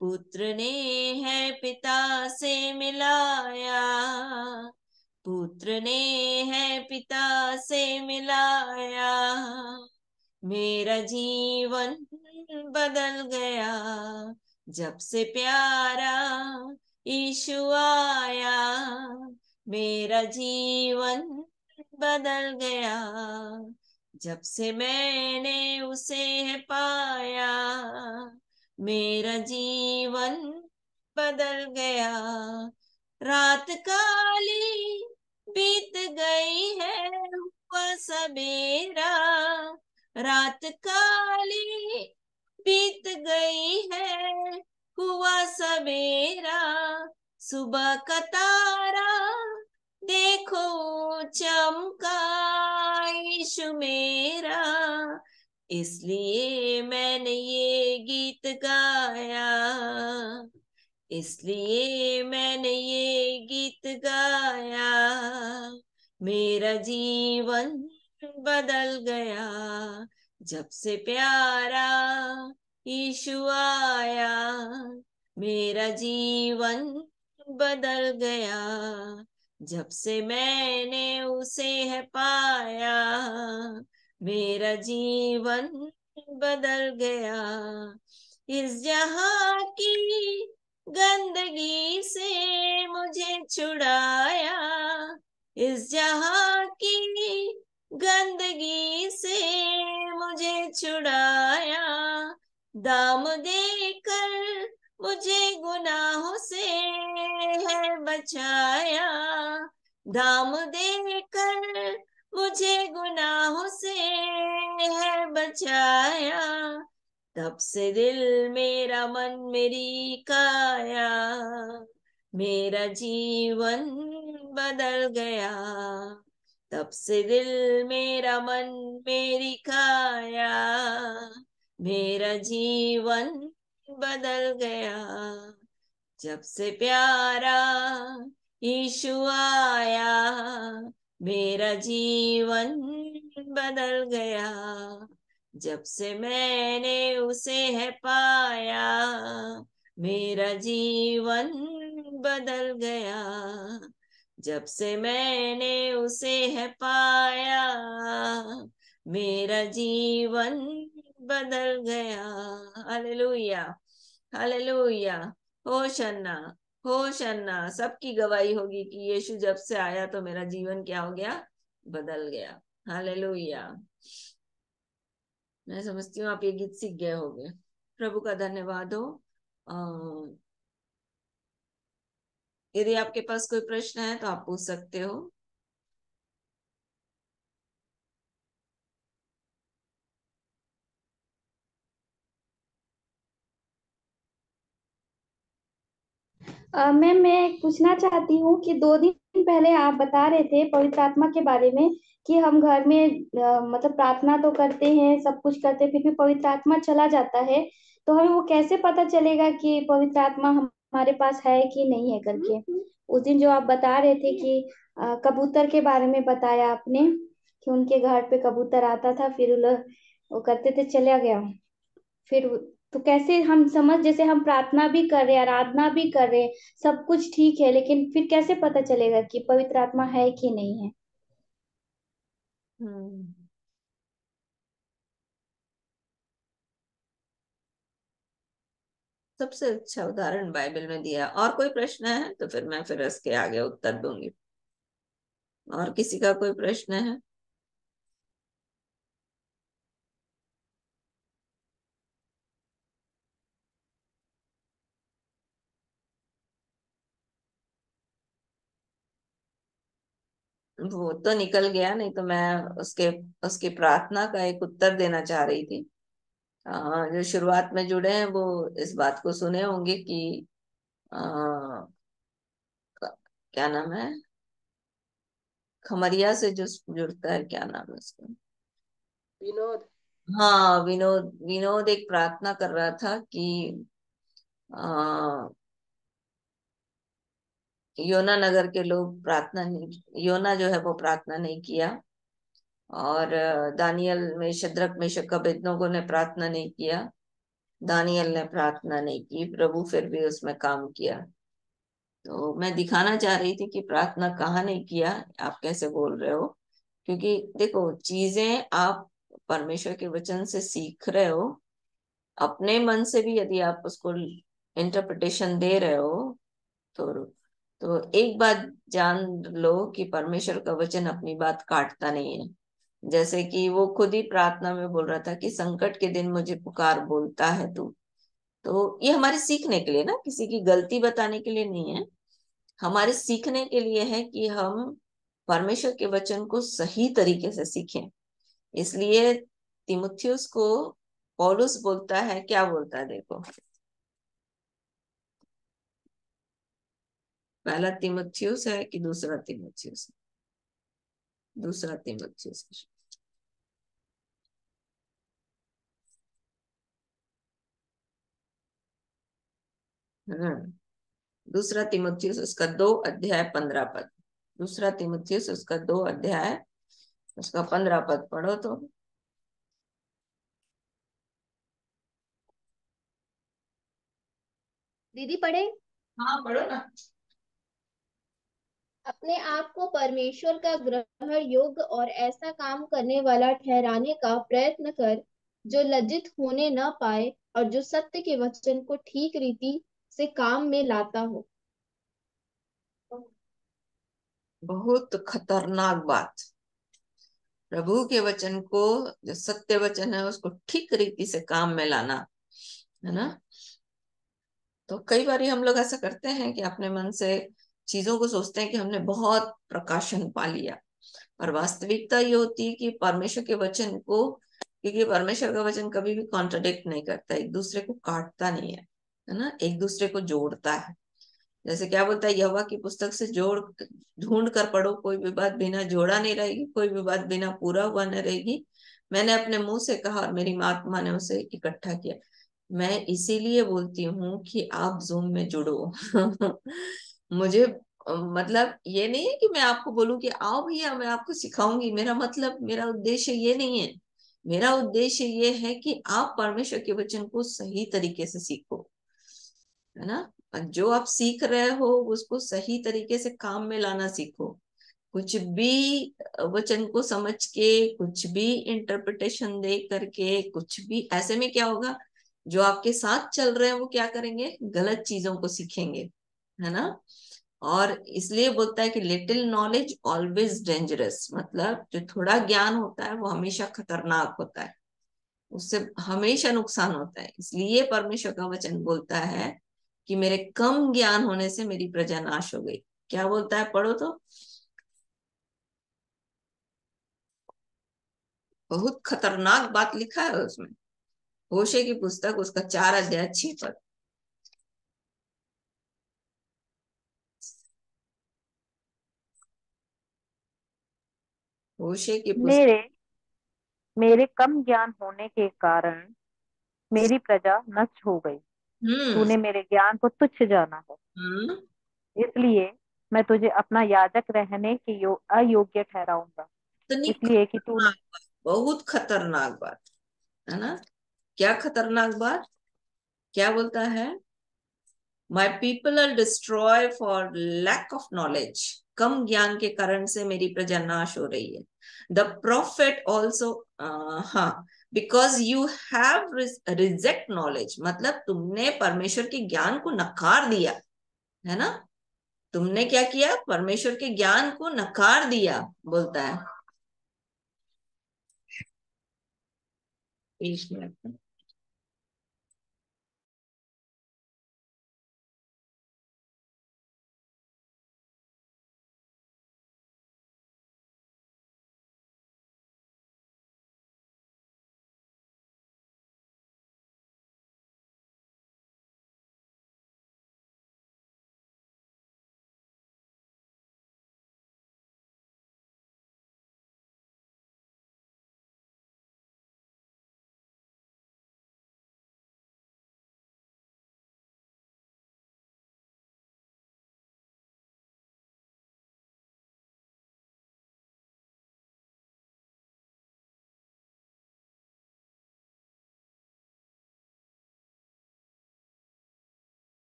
पुत्र ने है पिता से मिलाया, पुत्र ने है पिता से मिलाया मेरा जीवन बदल गया, जब से प्यारा यीशु आया मेरा जीवन बदल गया, जब से मैंने उसे है पाया मेरा जीवन बदल गया। रात काली बीत गई है हुआ सवेरा, रात काली बीत गई है हुआ सवेरा, सुबह का तारा देखो चमका यीशु मेरा, इसलिए मैंने ये गीत गाया, इसलिए मैंने ये गीत गाया मेरा जीवन बदल गया, जब से प्यारा यीशु आया मेरा जीवन बदल गया, जब से मैंने उसे है पाया मेरा जीवन बदल गया। इस जहां की गंदगी से मुझे छुड़ाया, इस जहां की गंदगी से मुझे छुड़ाया, दाम देकर मुझे गुनाहों से है बचाया, दाम देकर मुझे गुनाहों से है बचाया, तब से दिल मेरा मन मेरी काया, मेरा जीवन बदल गया। तब से दिल मेरा मन मेरी काया, मेरा जीवन बदल गया। जब से प्यारा यीशु आया, मेरा जीवन बदल गया। जब से मैंने उसे है पाया, मेरा जीवन बदल गया। जब से मैंने उसे है पाया, मेरा जीवन बदल गया। हालेलुया, हालेलुया। होशन्ना, होशन्ना। सबकी गवाही होगी कि यीशु जब से आया तो मेरा जीवन क्या हो गया, बदल गया। हालेलुया। मैं समझती हूँ आप ये गीत सीख गए होंगे। प्रभु का धन्यवाद हो। यदि आपके पास कोई प्रश्न है तो आप पूछ सकते हो। मैम मैं पूछना चाहती हूँ कि 2 दिन पहले आप बता रहे थे पवित्र आत्मा के बारे में कि हम घर में मतलब प्रार्थना तो करते हैं, सब कुछ करते हैं, फिर भी पवित्र आत्मा चला जाता है। तो हमें वो कैसे पता चलेगा कि पवित्र आत्मा हमारे पास है कि नहीं है करके? उस दिन जो आप बता रहे थे कि कबूतर के बारे में बताया आपने कि उनके घर पे कबूतर आता था, फिर वो करते थे, चला गया। फिर तो कैसे हम समझ, जैसे हम प्रार्थना भी कर रहे हैं, आराधना भी कर रहे हैं, सब कुछ ठीक है, लेकिन फिर कैसे पता चलेगा कि पवित्र आत्मा है कि नहीं है? सबसे अच्छा उदाहरण बाइबल में दिया। और कोई प्रश्न है तो फिर मैं फिर इसके आगे उत्तर दूंगी। और किसी का कोई प्रश्न है? वो तो निकल गया, नहीं तो मैं उसके उसकी प्रार्थना का एक उत्तर देना चाह रही थी। जो शुरुआत में जुड़े हैं वो इस बात को सुने होंगे कि आ, क्या नाम है, खमरिया से जो जुड़ता है, क्या नाम है उसका? विनोद। हाँ, विनोद। विनोद एक प्रार्थना कर रहा था कि आ, योना नगर के लोग प्रार्थना नहीं, योना जो है वो प्रार्थना नहीं किया, और दानियल में शद्रक मेशक अबेदनगो ने प्रार्थना नहीं किया, दानियल ने प्रार्थना नहीं की, प्रभु फिर भी उसमें काम किया। तो मैं दिखाना चाह रही थी कि प्रार्थना कहाँ नहीं किया, आप कैसे बोल रहे हो? क्योंकि देखो, चीजें आप परमेश्वर के वचन से सीख रहे हो, अपने मन से भी यदि आप उसको इंटरप्रिटेशन दे रहे हो तो एक बात जान लो कि परमेश्वर का वचन अपनी बात काटता नहीं है। जैसे कि वो खुद ही प्रार्थना में बोल रहा था कि संकट के दिन मुझे पुकार बोलता है तू। तो ये हमारे सीखने के लिए ना, किसी की गलती बताने के लिए नहीं है, हमारे सीखने के लिए है कि हम परमेश्वर के वचन को सही तरीके से सीखें। इसलिए तीमुथियुस को पौलुस बोलता है, क्या बोलता है देखो, पहला तीमुथियुस है कि दूसरा तीमुथियुस? दूसरा तीमुथियुस। दूसरा तीमुथियुस उसका 2 अध्याय 15 पद। दूसरा तीमुथियुस उसका 2 अध्याय उसका 15 पद पढ़ो तो। दीदी पढ़े? हाँ पढ़ो ना। अपने आप को परमेश्वर का ग्रहण योग्य और ऐसा काम करने वाला ठहराने का प्रयत्न कर, जो लज्जित होने न पाए और जो सत्य के वचन को ठीक रीति से काम में लाता हो। बहुत खतरनाक बात। प्रभु के वचन को, जो सत्य वचन है, उसको ठीक रीति से काम में लाना है ना। तो कई बार हम लोग ऐसा करते हैं कि अपने मन से चीजों को सोचते हैं कि हमने बहुत प्रकाशन पा लिया, पर वास्तविकता ये होती है कि परमेश्वर के वचन को क्योंकि परमेश्वर का वचन कभी भी कॉन्ट्रडिक्ट नहीं करता, एक दूसरे को काटता नहीं है ना, एक दूसरे को जोड़ता है। जैसे क्या बोलता है, यहोवा की पुस्तक से जोड़ ढूंढ कर पढ़ो, कोई भी बात बिना जोड़ा नहीं रहेगी, कोई भी बात बिना पूरा हुआ नहीं रहेगी। मैंने अपने मुंह से कहा और मेरी आत्मा ने उसे इकट्ठा किया। मैं इसीलिए बोलती हूँ कि आप जूम में जुड़ो। मुझे मतलब ये नहीं है कि मैं आपको बोलूं कि आओ भैया मैं आपको सिखाऊंगी, मेरा मतलब, मेरा उद्देश्य ये नहीं है। मेरा उद्देश्य ये है कि आप परमेश्वर के वचन को सही तरीके से सीखो, है ना। और जो आप सीख रहे हो उसको सही तरीके से काम में लाना सीखो। कुछ भी वचन को समझ के, कुछ भी इंटरप्रिटेशन दे करके, कुछ भी ऐसे में क्या होगा, जो आपके साथ चल रहे हैं वो क्या करेंगे, गलत चीजों को सीखेंगे, है ना। और इसलिए बोलता है कि लिटिल नॉलेज ऑलवेज डेंजरस, मतलब जो थोड़ा ज्ञान होता है वो हमेशा खतरनाक होता है, उससे हमेशा नुकसान होता है। इसलिए परमेश्वर का वचन बोलता है कि मेरे कम ज्ञान होने से मेरी प्रजा नाश हो गई। क्या बोलता है, पढ़ो तो। बहुत खतरनाक बात लिखा है उसमें, होशे की पुस्तक, उसका 4 अध्याय 6 पद। होशे की पुस्तक। मेरे मेरे कम ज्ञान होने के कारण मेरी प्रजा नष्ट हो गई। हम्म। तूने मेरे ज्ञान को तुच्छ जाना है, हम्म। इसलिए मैं तुझे अपना याजक रहने के अयोग्य ठहराऊंगा। इतनी इसलिए कि तूने खतरनाक बात, बहुत खतरनाक बात, है ना। क्या खतरनाक बात, क्या बोलता है, my people are destroy for lack of knowledge, कम ज्ञान के कारण से मेरी प्रजा नाश हो रही है। द प्रॉफिट ऑल्सो, हाँ, because you have reject knowledge, मतलब तुमने परमेश्वर के ज्ञान को नकार दिया, है ना। तुमने क्या किया, परमेश्वर के ज्ञान को नकार दिया, बोलता है। एक मिनट।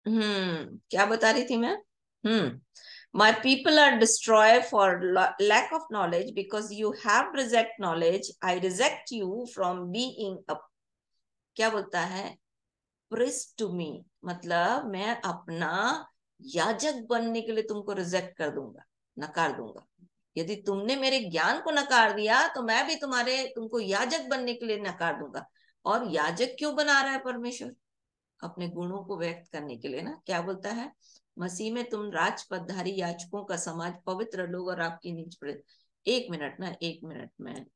क्या बता रही थी मैं। My people are destroy for lack of knowledge, because you have reject knowledge, I reject you from being a, क्या बोलता है, प्रिस्ट टू मी, मतलब मैं अपना याजक बनने के लिए तुमको रिजेक्ट कर दूंगा, नकार दूंगा। यदि तुमने मेरे ज्ञान को नकार दिया तो मैं भी तुमको याजक बनने के लिए नकार दूंगा। और याजक क्यों बना रहा है परमेश्वर, अपने गुणों को व्यक्त करने के लिए ना। क्या बोलता है, मसीह में तुम राजपदधारी याजकों का समाज, पवित्र लोग और आपकी निज प्रजा। एक मिनट ना, एक मिनट में।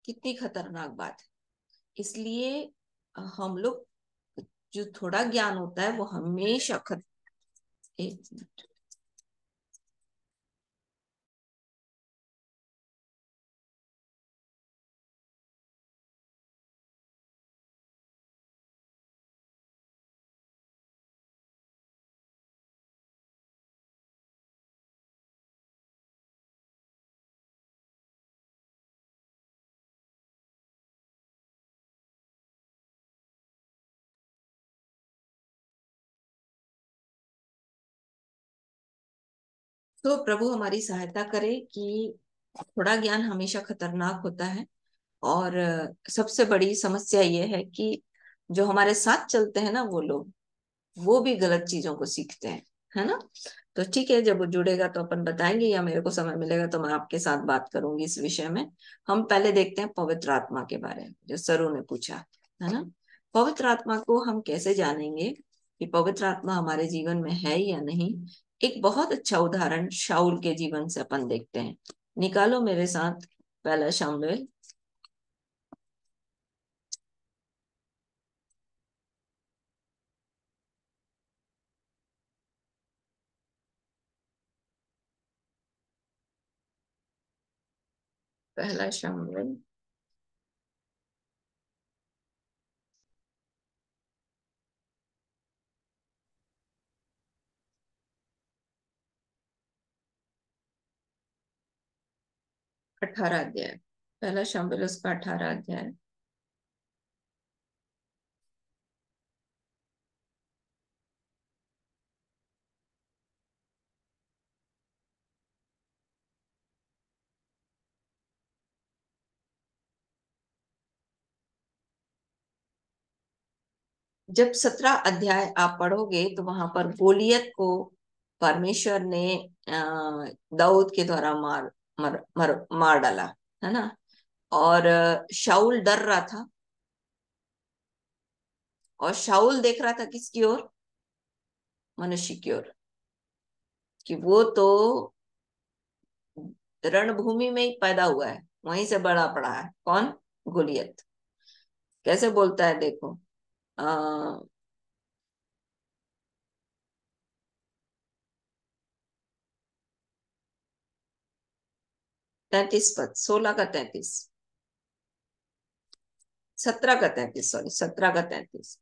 कितनी खतरनाक बात है। इसलिए हम लोग, जो थोड़ा ज्ञान होता है वो हमेशा एक मिनट। तो प्रभु हमारी सहायता करे कि थोड़ा ज्ञान हमेशा खतरनाक होता है। और सबसे बड़ी समस्या ये है कि जो हमारे साथ चलते हैं ना वो लोग, वो भी गलत चीजों को सीखते हैं, है ना। तो ठीक है, जब वो जुड़ेगा तो अपन बताएंगे, या मेरे को समय मिलेगा तो मैं आपके साथ बात करूंगी इस विषय में। हम पहले देखते हैं पवित्र आत्मा के बारे में, जो सरू ने पूछा, है ना। पवित्र आत्मा को हम कैसे जानेंगे कि पवित्र आत्मा हमारे जीवन में है या नहीं। एक बहुत अच्छा उदाहरण शाऊल के जीवन से अपन देखते हैं। निकालो मेरे साथ पहला शमूएल, पहला शमूएल 18 अध्याय। पहला शमूएल उसका 18 अध्याय। जब 17 अध्याय आप पढ़ोगे तो वहां पर गोलियत को परमेश्वर ने दाऊद के द्वारा मार डाला, है ना। और शाऊल डर रहा था, और शाऊल देख रहा था किसकी ओर, मनुष्य की ओर, कि वो तो रणभूमि में ही पैदा हुआ है, वहीं से बड़ा पड़ा है। कौन? गोलियत। कैसे बोलता है देखो, 33 पद, 16 का 33, 17 का 33, सॉरी 17 का 33।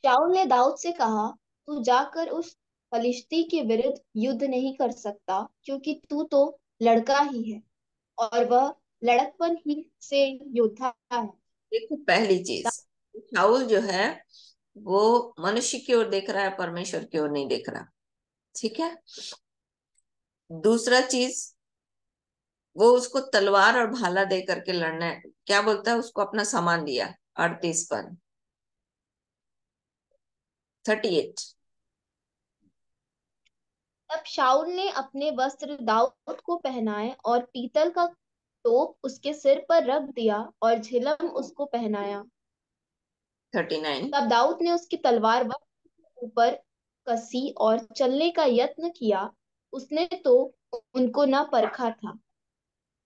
शाऊल ने दाऊद से कहा, तू जाकर उस फलिश्ती के विरुद्ध युद्ध नहीं कर सकता, क्योंकि तू तो लड़का ही है और वह लड़कपन ही से योद्धा है। देखो, पहली चीज, शाऊल जो है वो मनुष्य की ओर देख रहा है, परमेश्वर की ओर नहीं देख रहा, ठीक है। दूसरा चीज, वो उसको तलवार और भाला दे करके लड़ना है, क्या बोलता है, उसको अपना सामान दिया। 38 पद, 38। तब शाऊल ने अपने वस्त्र दाऊद को पहनाए और पीतल का टोप उसके सिर पर रख दिया और झिलम उसको पहनाया। 39। तब दाऊद ने उसकी तलवार वस्त्र के ऊपर कसी और चलने का यत्न किया। उसने तो उनको न परखा था,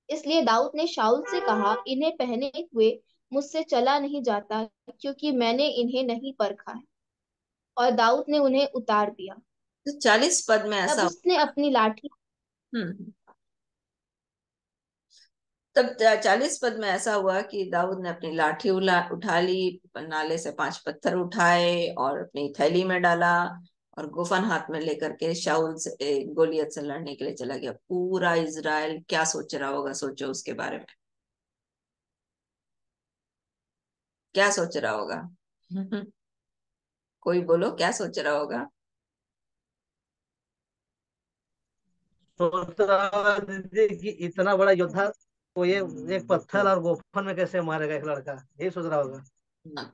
इसलिए दाऊद ने शाऊल से कहा, इन्हें पहने हुए मुझसे चला नहीं जाता, क्योंकि मैंने इन्हें नहीं परखा है। और दाऊद ने उन्हें उतार दिया। तो 40 पद में तब ऐसा, उसने अपनी लाठी हम्म तब 40 पद में ऐसा हुआ कि दाऊद ने अपनी लाठी उठा ली, नाले से 5 पत्थर उठाए और अपनी थैली में डाला, और गोफन हाथ में लेकर के शाऊल से, गोलियत से लड़ने के लिए चला गया। पूरा इजराइल क्या सोच रहा होगा, सोचो उसके बारे में, क्या सोच रहा होगा। कोई बोलो, क्या सोच रहा होगा। सोच रहा होगा दीदी कि इतना बड़ा योद्धा को ये एक पत्थर और गोफन में कैसे मारेगा एक लड़का, यही सोच रहा होगा।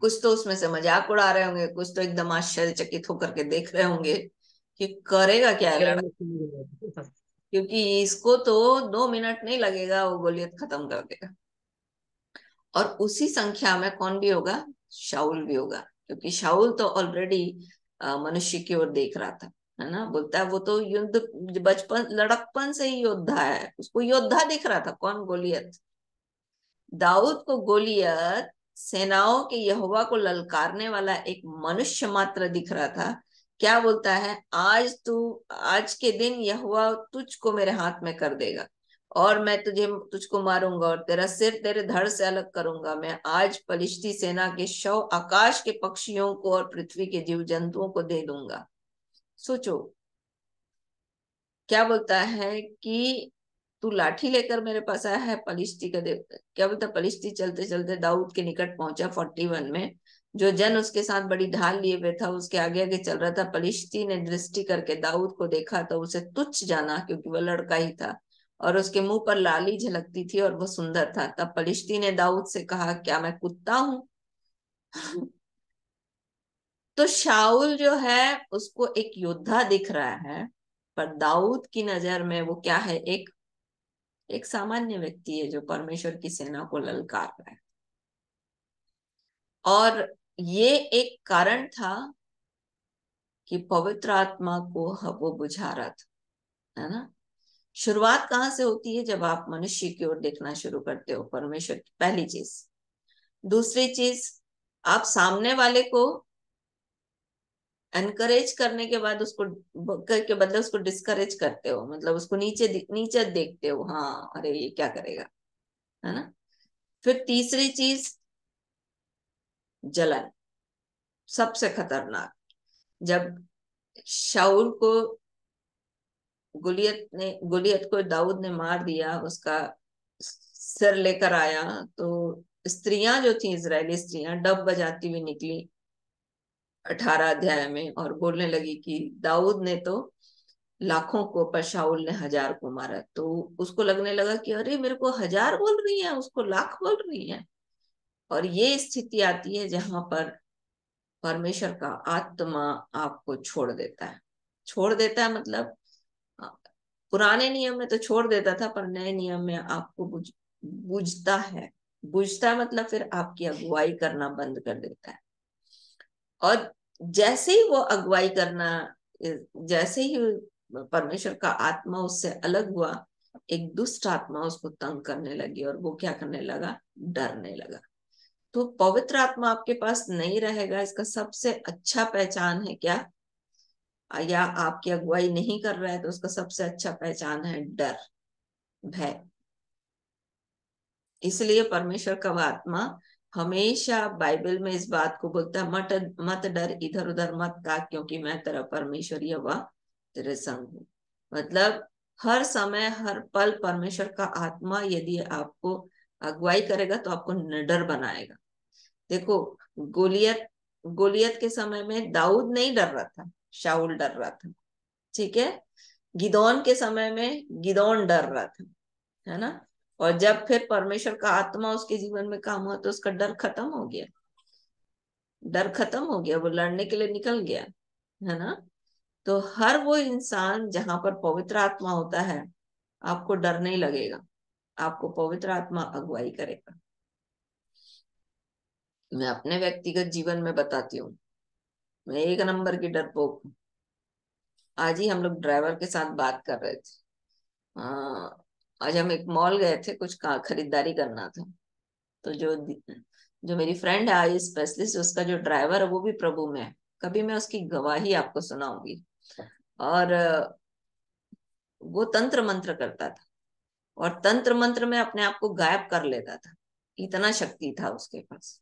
कुछ तो उसमें से मजाक उड़ा रहे होंगे, कुछ तो एकदम आश्चर्यचकित होकर के देख रहे होंगे कि करेगा क्या है लड़का, क्योंकि इसको तो 2 मिनट नहीं लगेगा, वो गोलियत खत्म कर देगा। और उसी संख्या में कौन भी होगा, शाऊल भी होगा, क्योंकि शाऊल तो ऑलरेडी मनुष्य की ओर देख रहा था, है ना। बोलता है वो तो युद्ध बचपन लड़कपन से ही योद्धा है, उसको योद्धा दिख रहा था। कौन? गोलियत। दाऊद को गोलियत सेनाओं के यहोवा को ललकारने वाला एक मनुष्य मात्र दिख रहा था। क्या बोलता है, आज के दिन यहोवा तुझको मेरे हाथ में कर देगा, और मैं तुझको मारूंगा और तेरा सिर तेरे धड़ से अलग करूंगा। मैं आज फलिश्ती सेना के शव आकाश के पक्षियों को और पृथ्वी के जीव जंतुओं को दे दूंगा। सोचो, क्या बोलता है कि तू लाठी लेकर मेरे पास आया है। पलिश्ती का देवता क्या बोलता, पलिश्ती चलते चलते दाऊद के निकट पहुंचा। 41 में जो जन उसके साथ बड़ी ढाल लिए हुए था उसके आगे आगे चल रहा था। पलिश्ती ने दृष्टि करके दाऊद को देखा तो उसे तुच्छ जाना, क्योंकि वह लड़का ही था और उसके मुंह पर लाली झलकती थी और वो सुंदर था। तब पलिश्ती ने दाऊद से कहा, क्या मैं कुत्ता हूँ? तो शाऊल जो है उसको एक योद्धा दिख रहा है, पर दाऊद की नजर में वो क्या है? एक सामान्य व्यक्ति है जो परमेश्वर की सेना को ललकार रहा है। और ये एक कारण था कि पवित्र आत्मा को वो बुझा रहा था, है ना। शुरुआत कहाँ से होती है? जब आप मनुष्य की ओर देखना शुरू करते हो, परमेश्वर की, पहली चीज। दूसरी चीज, आप सामने वाले को एनकरेज करने के बाद उसको के बदले उसको डिस्करेज करते हो, मतलब उसको नीचे नीचे देखते हो, हाँ अरे ये क्या करेगा, है ना। फिर तीसरी चीज, जलन, सबसे खतरनाक। जब शाऊल को गुलियत को दाऊद ने मार दिया, उसका सिर लेकर आया, तो स्त्रियां जो थी, इजरायली स्त्रियां डब बजाती हुई निकली 18 अध्याय में और बोलने लगी कि दाऊद ने तो लाखों को पर शाऊल ने 1000 को मारा। तो उसको लगने लगा कि अरे मेरे को 1000 बोल रही है, उसको लाख बोल रही है। और ये स्थिति आती है जहां पर परमेश्वर का आत्मा आपको छोड़ देता है। छोड़ देता है मतलब पुराने नियम में तो छोड़ देता था, पर नए नियम में आपको बुझता है। बुझता मतलब फिर आपकी अगुवाई करना बंद कर देता है। और जैसे ही वो अगुवाई करना, जैसे ही परमेश्वर का आत्मा उससे अलग हुआ, एक दुष्ट आत्मा उसको तंग करने लगी और वो क्या करने लगा? डरने लगा। तो पवित्र आत्मा आपके पास नहीं रहेगा, इसका सबसे अच्छा पहचान है क्या? या आपकी अगुवाई नहीं कर रहा है तो उसका सबसे अच्छा पहचान है डर, भय। इसलिए परमेश्वर का आत्मा हमेशा बाइबल में इस बात को बोलता है, मत डर, इधर उधर मत ताक, क्योंकि मैं तेरा परमेश्वर यहोवा तेरे संग हूँ। मतलब हर समय हर पल परमेश्वर का आत्मा यदि आपको अगुवाई करेगा तो आपको निडर बनाएगा। देखो, गोलियत के समय में दाऊद नहीं डर रहा था, शाऊल डर रहा था, ठीक है। गिदोन के समय में गिदोन डर रहा था, है ना। और जब फिर परमेश्वर का आत्मा उसके जीवन में काम हुआ तो उसका डर खत्म हो गया, डर खत्म हो गया, वो लड़ने के लिए निकल गया, है ना। तो हर वो इंसान जहां पर पवित्र आत्मा होता है, आपको डर नहीं लगेगा, आपको पवित्र आत्मा अगुवाई करेगा। मैं अपने व्यक्तिगत जीवन में बताती हूँ, मैं एक नंबर की डरपोक हूँ। आज ही हम लोग ड्राइवर के साथ बात कर रहे थे। आज हम एक मॉल गए थे, कुछ खरीदारी करना था। तो जो जो मेरी फ्रेंड है आई स्पेशलिस्ट, उसका जो ड्राइवर है वो भी प्रभु में है। कभी मैं उसकी गवाही आपको सुनाऊंगी। और वो तंत्र मंत्र करता था और तंत्र मंत्र में अपने आप को गायब कर लेता था, इतना शक्ति था उसके पास।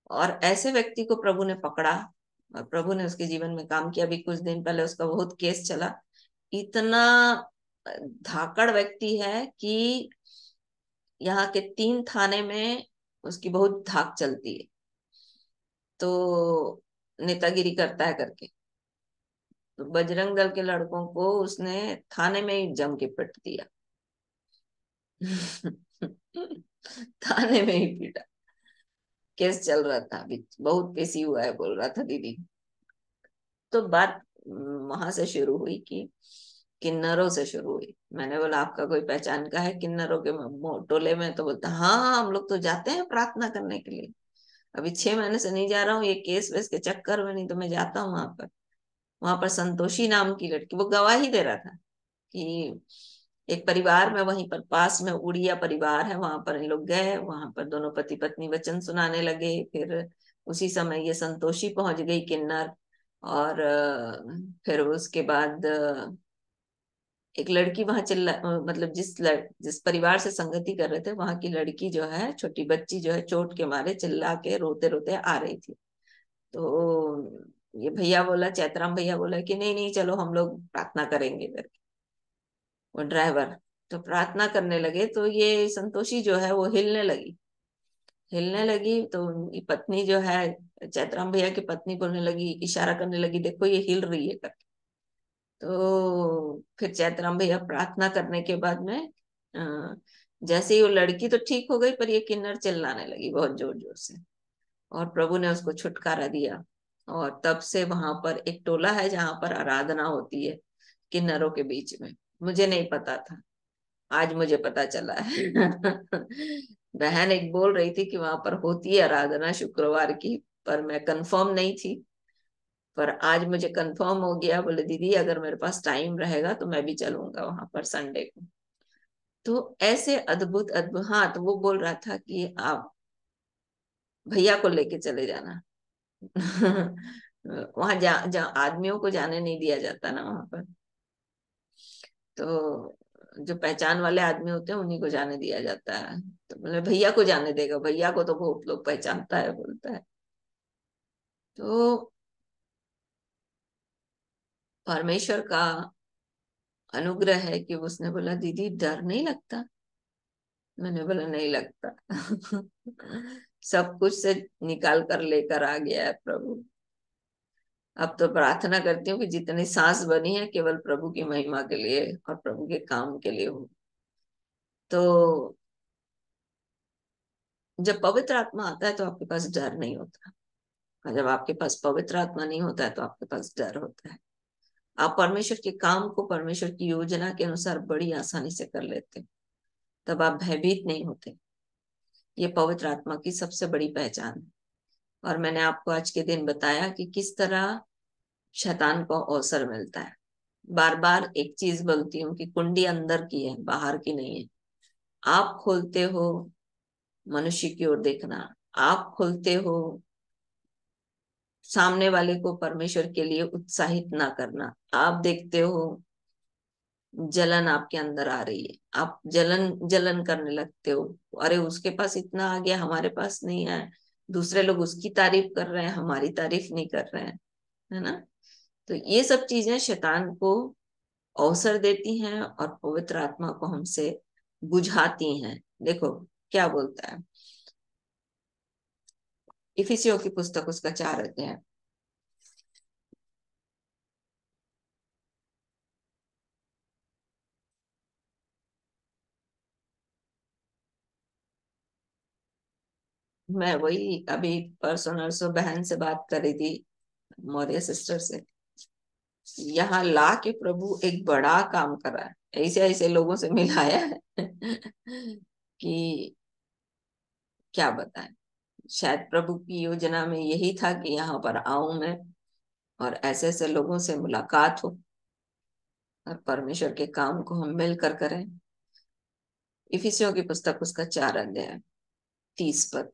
और ऐसे व्यक्ति को प्रभु ने पकड़ा और प्रभु ने उसके जीवन में काम किया। अभी कुछ दिन पहले उसका बहुत केस चला। इतना धाकड़ व्यक्ति है कि यहाँ के 3 थाने में उसकी बहुत धाक चलती है, तो नेतागिरी करता है करके। तो बजरंग दल के लड़कों को उसने थाने में ही जम के पिट दिया। थाने में ही पीटा, केस चल रहा था, अभी बहुत पेशी हुआ है बोल रहा था दीदी। तो बात वहां से शुरू हुई कि किन्नरों से शुरू हुई। मैंने बोला आपका कोई पहचान का है किन्नरों के टोले में? तो बोलता हाँ हाँ हम लोग तो जाते हैं प्रार्थना करने के लिए। अभी 6 महीने से नहीं जा रहा हूँ, ये केस वेस के चक्कर में, नहीं तो मैं जाता हूँ वहां पर। वहां पर संतोषी नाम की लड़की, वो गवाही दे रहा था कि एक परिवार में वहीं पर पास में उड़िया परिवार है, वहां पर इन लोग गए, वहां पर दोनों पति पत्नी वचन सुनाने लगे। फिर उसी समय ये संतोषी पहुंच गई किन्नर। और फिर उसके बाद एक लड़की वहां चिल्ला, मतलब जिस परिवार से संगति कर रहे थे वहां की लड़की जो है, छोटी बच्ची जो है, चोट के मारे चिल्ला के रोते रोते आ रही थी। तो ये भैया बोला, चैतराम भैया बोला कि नहीं नहीं चलो हम लोग प्रार्थना करेंगे करके, वो ड्राइवर। तो प्रार्थना करने लगे तो ये संतोषी जो है वो हिलने लगी। हिलने लगी तो उनकी पत्नी जो है, चैतराम भैया की पत्नी बोलने लगी, इशारा करने लगी, देखो ये हिल रही है करके। तो फिर चैतराम भैया प्रार्थना करने के बाद में जैसे ही वो लड़की तो ठीक हो गई, पर ये किन्नर चिल्लाने लगी बहुत जोर जोर से, और प्रभु ने उसको छुटकारा दिया। और तब से वहां पर एक टोला है जहां पर आराधना होती है किन्नरों के बीच में। मुझे नहीं पता था, आज मुझे पता चला है। बहन एक बोल रही थी कि वहां पर होती है आराधना शुक्रवार की, पर मैं कंफर्म नहीं थी। पर आज मुझे कंफर्म हो गया, बोले दीदी अगर मेरे पास टाइम रहेगा तो मैं भी चलूंगा वहां पर संडे को। तो ऐसे अद्भुत अद्भुत, हाँ तो वो बोल रहा था कि आप भैया को लेके चले जाना। वहां जहाँ आदमियों को जाने नहीं दिया जाता ना वहां पर, तो जो पहचान वाले आदमी होते हैं उन्हीं को जाने दिया जाता है। तो बोले भैया को जाने देगा, भैया को तो बहुत लोग पहचानता है बोलता है। तो परमेश्वर का अनुग्रह है कि उसने बोला दीदी डर नहीं लगता। मैंने बोला नहीं लगता। सब कुछ से निकाल कर लेकर आ गया है प्रभु। अब तो प्रार्थना करती हूँ कि जितनी सांस बनी है केवल प्रभु की महिमा के लिए और प्रभु के काम के लिए हो। तो जब पवित्र आत्मा आता है तो आपके पास डर नहीं होता, और जब आपके पास पवित्र आत्मा नहीं होता है तो आपके पास डर होता है। आप परमेश्वर के काम को परमेश्वर की योजना के अनुसार बड़ी आसानी से कर लेते, तब आप भयभीत नहीं होते। ये पवित्र आत्मा की सबसे बड़ी पहचान है। और मैंने आपको आज के दिन बताया कि किस तरह शैतान को अवसर मिलता है। बार बार एक चीज बोलती हूँ कि कुंडी अंदर की है, बाहर की नहीं है। आप खोलते हो मनुष्य की ओर देखना, आप खोलते हो सामने वाले को परमेश्वर के लिए उत्साहित ना करना। आप देखते हो जलन आपके अंदर आ रही है, आप जलन जलन करने लगते हो, अरे उसके पास इतना आ गया हमारे पास नहीं है, दूसरे लोग उसकी तारीफ कर रहे हैं हमारी तारीफ नहीं कर रहे हैं, है ना। तो ये सब चीजें शैतान को अवसर देती हैं और पवित्र आत्मा को हमसे बुझाती हैं। देखो क्या बोलता है इफिसियों की पुस्तक उसका 4 अध्याय। मैं वही अभी परसों नरसों बहन से बात कर रही थी, मौर्य सिस्टर से। यहाँ ला के प्रभु एक बड़ा काम कर रहा है, ऐसे ऐसे लोगों से मिलाया है कि क्या बताएं। शायद प्रभु की योजना में यही था कि यहाँ पर आऊं मैं और ऐसे ऐसे लोगों से मुलाकात हो और परमेश्वर के काम को हम मिलकर करें। इफिसियों की पुस्तक उसका 4 अध्याय 30 पद।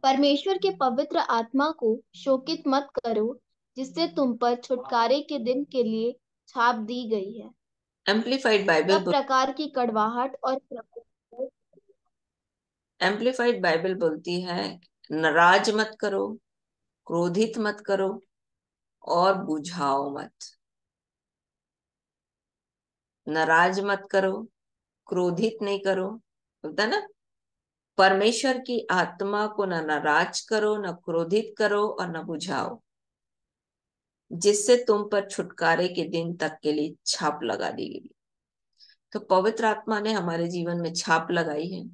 परमेश्वर के पवित्र आत्मा को शोकित मत करो, जिससे तुम पर छुटकारे के दिन के लिए छाप दी गई है। एम्प्लीफाइड बाइबल सब प्रकार की कड़वाहट और एम्प्लीफाइड बाइबल बोलती है नाराज मत करो, क्रोधित मत करो और बुझाओ मत। नाराज मत करो, क्रोधित नहीं करो, बोलता ना। परमेश्वर की आत्मा को न नाराज करो, न क्रोधित करो और न बुझाओ, जिससे तुम पर छुटकारे के दिन तक के लिए छाप लगा दी गई। तो पवित्र आत्मा ने हमारे जीवन में छाप लगाई है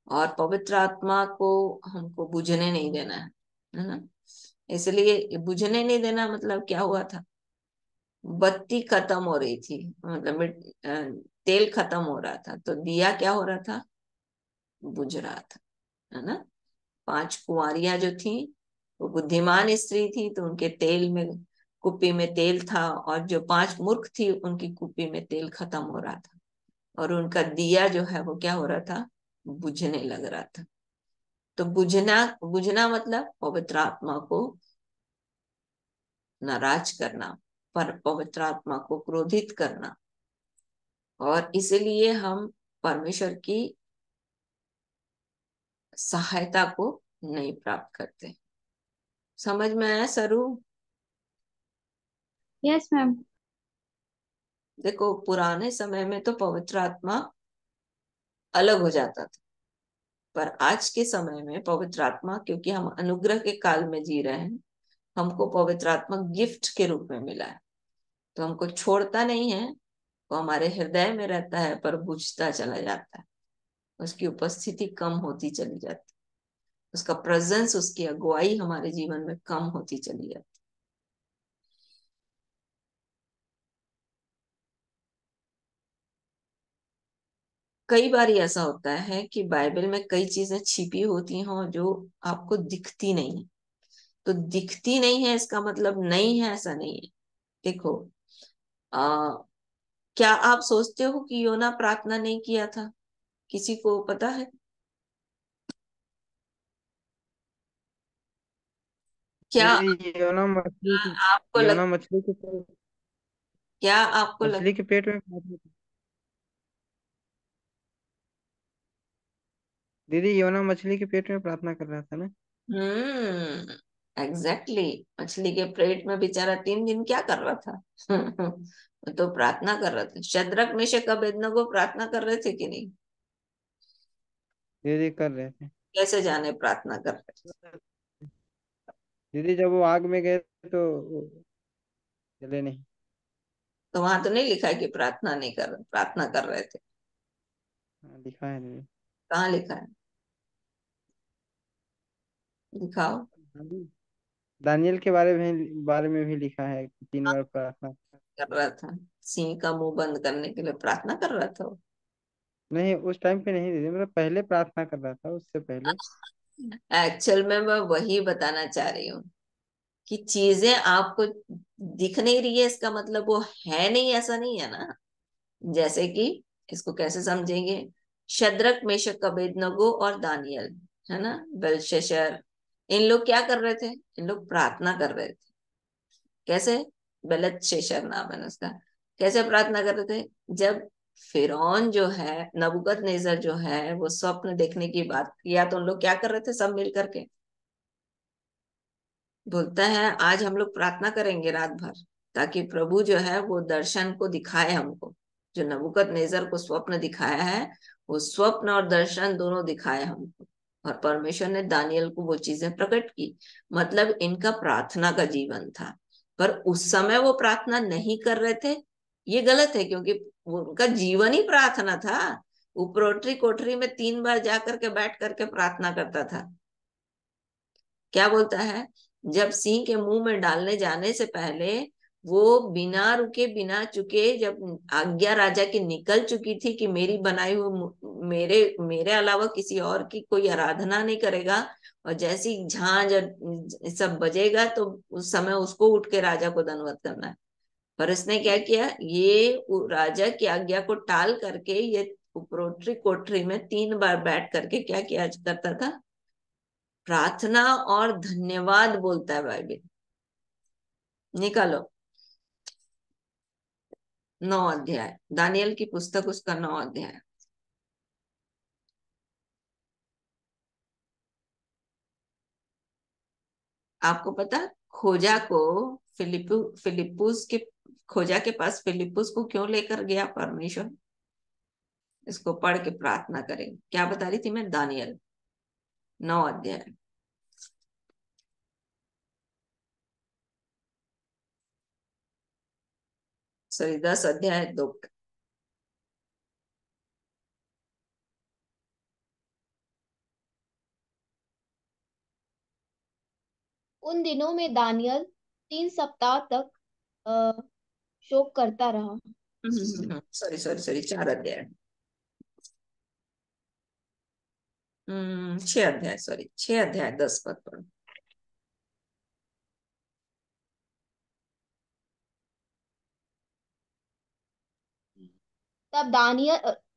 और पवित्र आत्मा को हमको बुझने नहीं देना है ना। इसलिए बुझने नहीं देना मतलब क्या हुआ था, बत्ती खत्म हो रही थी, मतलब तेल खत्म हो रहा था तो दिया क्या हो रहा था, बुझ रहा था, है ना। 5 कुंवारियां जो थी वो बुद्धिमान स्त्री थी तो उनके तेल में कुप्पी में तेल था, और जो 5 मूर्ख थी उनकी कुप्पी में तेल खत्म हो रहा था और उनका दिया जो है वो क्या हो रहा था, बुझने लग रहा था। तो बुझना बुझना मतलब पवित्र आत्मा को नाराज करना, पर पवित्र आत्मा को क्रोधित करना, और इसलिए हम परमेश्वर की सहायता को नहीं प्राप्त करते। समझ में आया सरू? Yes ma'am. देखो, पुराने समय में तो पवित्र आत्मा अलग हो जाता था, पर आज के समय में पवित्र आत्मा, क्योंकि हम अनुग्रह के काल में जी रहे हैं, हमको पवित्र आत्मा गिफ्ट के रूप में मिला है। तो हमको छोड़ता नहीं है, वो हमारे हृदय में रहता है, पर बुझता चला जाता है। उसकी उपस्थिति कम होती चली जाती है, उसका प्रेजेंस, उसकी अगुवाई हमारे जीवन में कम होती चली जाती। कई बार ऐसा होता है कि बाइबल में कई चीजें छिपी होती हों जो आपको दिखती नहीं। तो दिखती नहीं है इसका मतलब नहीं है, ऐसा नहीं है। देखो, आ, क्या आप सोचते हो कि योना प्रार्थना नहीं किया था? किसी को पता है? क्या दीदी योना मछली की आपको लग योना मछली के पेट क्या आपको लग मछली के पेट में दीदी योना मछली के पेट में प्रार्थना कर रहा था ना। एग्जैक्टली। मछली के पेट में बेचारा 3 दिन क्या कर रहा था? वो तो प्रार्थना कर रहा था। शद्रक मेशक अबेदनगो प्रार्थना कर रहे थे कि नहीं? दीदी कर रहे थे। कैसे जाने प्रार्थना कर रहे थे? दीदी जब वो आग में गए तो वो जले नहीं। तो वहां तो नहीं लिखा है कि प्रार्थना कर रहे थे। हाँ, लिखा है दीदी। कहाँ लिखा है? दिखाओ। हाँ जी। दानियल के बारे में भी लिखा है कि 3 बार प्रार्थना। कर रहा था, सिंह का मुंह बंद करने के लिए प्रार्थना कर रहा था वो। नहीं, उस टाइम पे नहीं दीदी, मतलब पहले प्रार्थना कर रहा था, उससे पहले। एक्चुअल में मैं वही बताना चाह रही हूँ कि चीजें आपको दिख नहीं रही है, इसका मतलब वो है नहीं, ऐसा नहीं है ना। जैसे कि इसको कैसे समझेंगे? शद्रक मेशक अबेदनगो और दानियल, है ना, बेलशस्सर, इन लोग क्या कर रहे थे? इन लोग प्रार्थना कर रहे थे। कैसे? बेलतशस्सर नाम है उसका। कैसे प्रार्थना कर रहे थे? जब फिरौन जो है, नबूकदनेस्सर जो है, वो स्वप्न देखने की बात किया, तो उन लोग क्या कर रहे थे सब मिल करके? बोलता है आज हम लोग प्रार्थना करेंगे रात भर, ताकि प्रभु जो है वो दर्शन को दिखाए हमको। जो नबूकदनेस्सर को स्वप्न दिखाया है, वो स्वप्न और दर्शन दोनों दिखाए हमको। और परमेश्वर ने दानियल को वो चीजें प्रकट की। मतलब इनका प्रार्थना का जीवन था। पर उस समय वो प्रार्थना नहीं कर रहे थे, ये गलत है, क्योंकि वो उनका जीवन ही प्रार्थना था। उपरोटरी कोठरी में 3 बार जाकर के बैठ करके प्रार्थना करता था। क्या बोलता है? जब सिंह के मुंह में डालने जाने से पहले वो बिना रुके बिना चुके, जब आज्ञा राजा की निकल चुकी थी कि मेरी बनाई हुई, मेरे मेरे अलावा किसी और की कोई आराधना नहीं करेगा, और जैसी झांझ और सब बजेगा तो उस समय उसको उठ के राजा को दंडवत करना है। पर इसने क्या किया? ये राजा की आज्ञा को टाल करके ये उपरोटरी कोठरी में 3 बार बैठ करके क्या किया करता था? प्रार्थना और धन्यवाद बोलता है बाइबल। निकालो 9 अध्याय, दानियल की पुस्तक, उसका 9 अध्याय। आपको पता, खोजा को फिलिपुस के खोजा के पास फिलिपुस को क्यों लेकर गया परमेश्वर? इसको पढ़ के प्रार्थना करेंगे। क्या बता रही थी मैं? दानियल 9 अध्याय। सॉरी, 10 अध्याय 2। उन दिनों में दानियल 3 सप्ताह तक अ, शोक करता रहा। सॉरी सॉरी सॉरी, 4 अध्याय। 6 अध्याय, सॉरी 6 अध्याय 10 पद पढ़ो।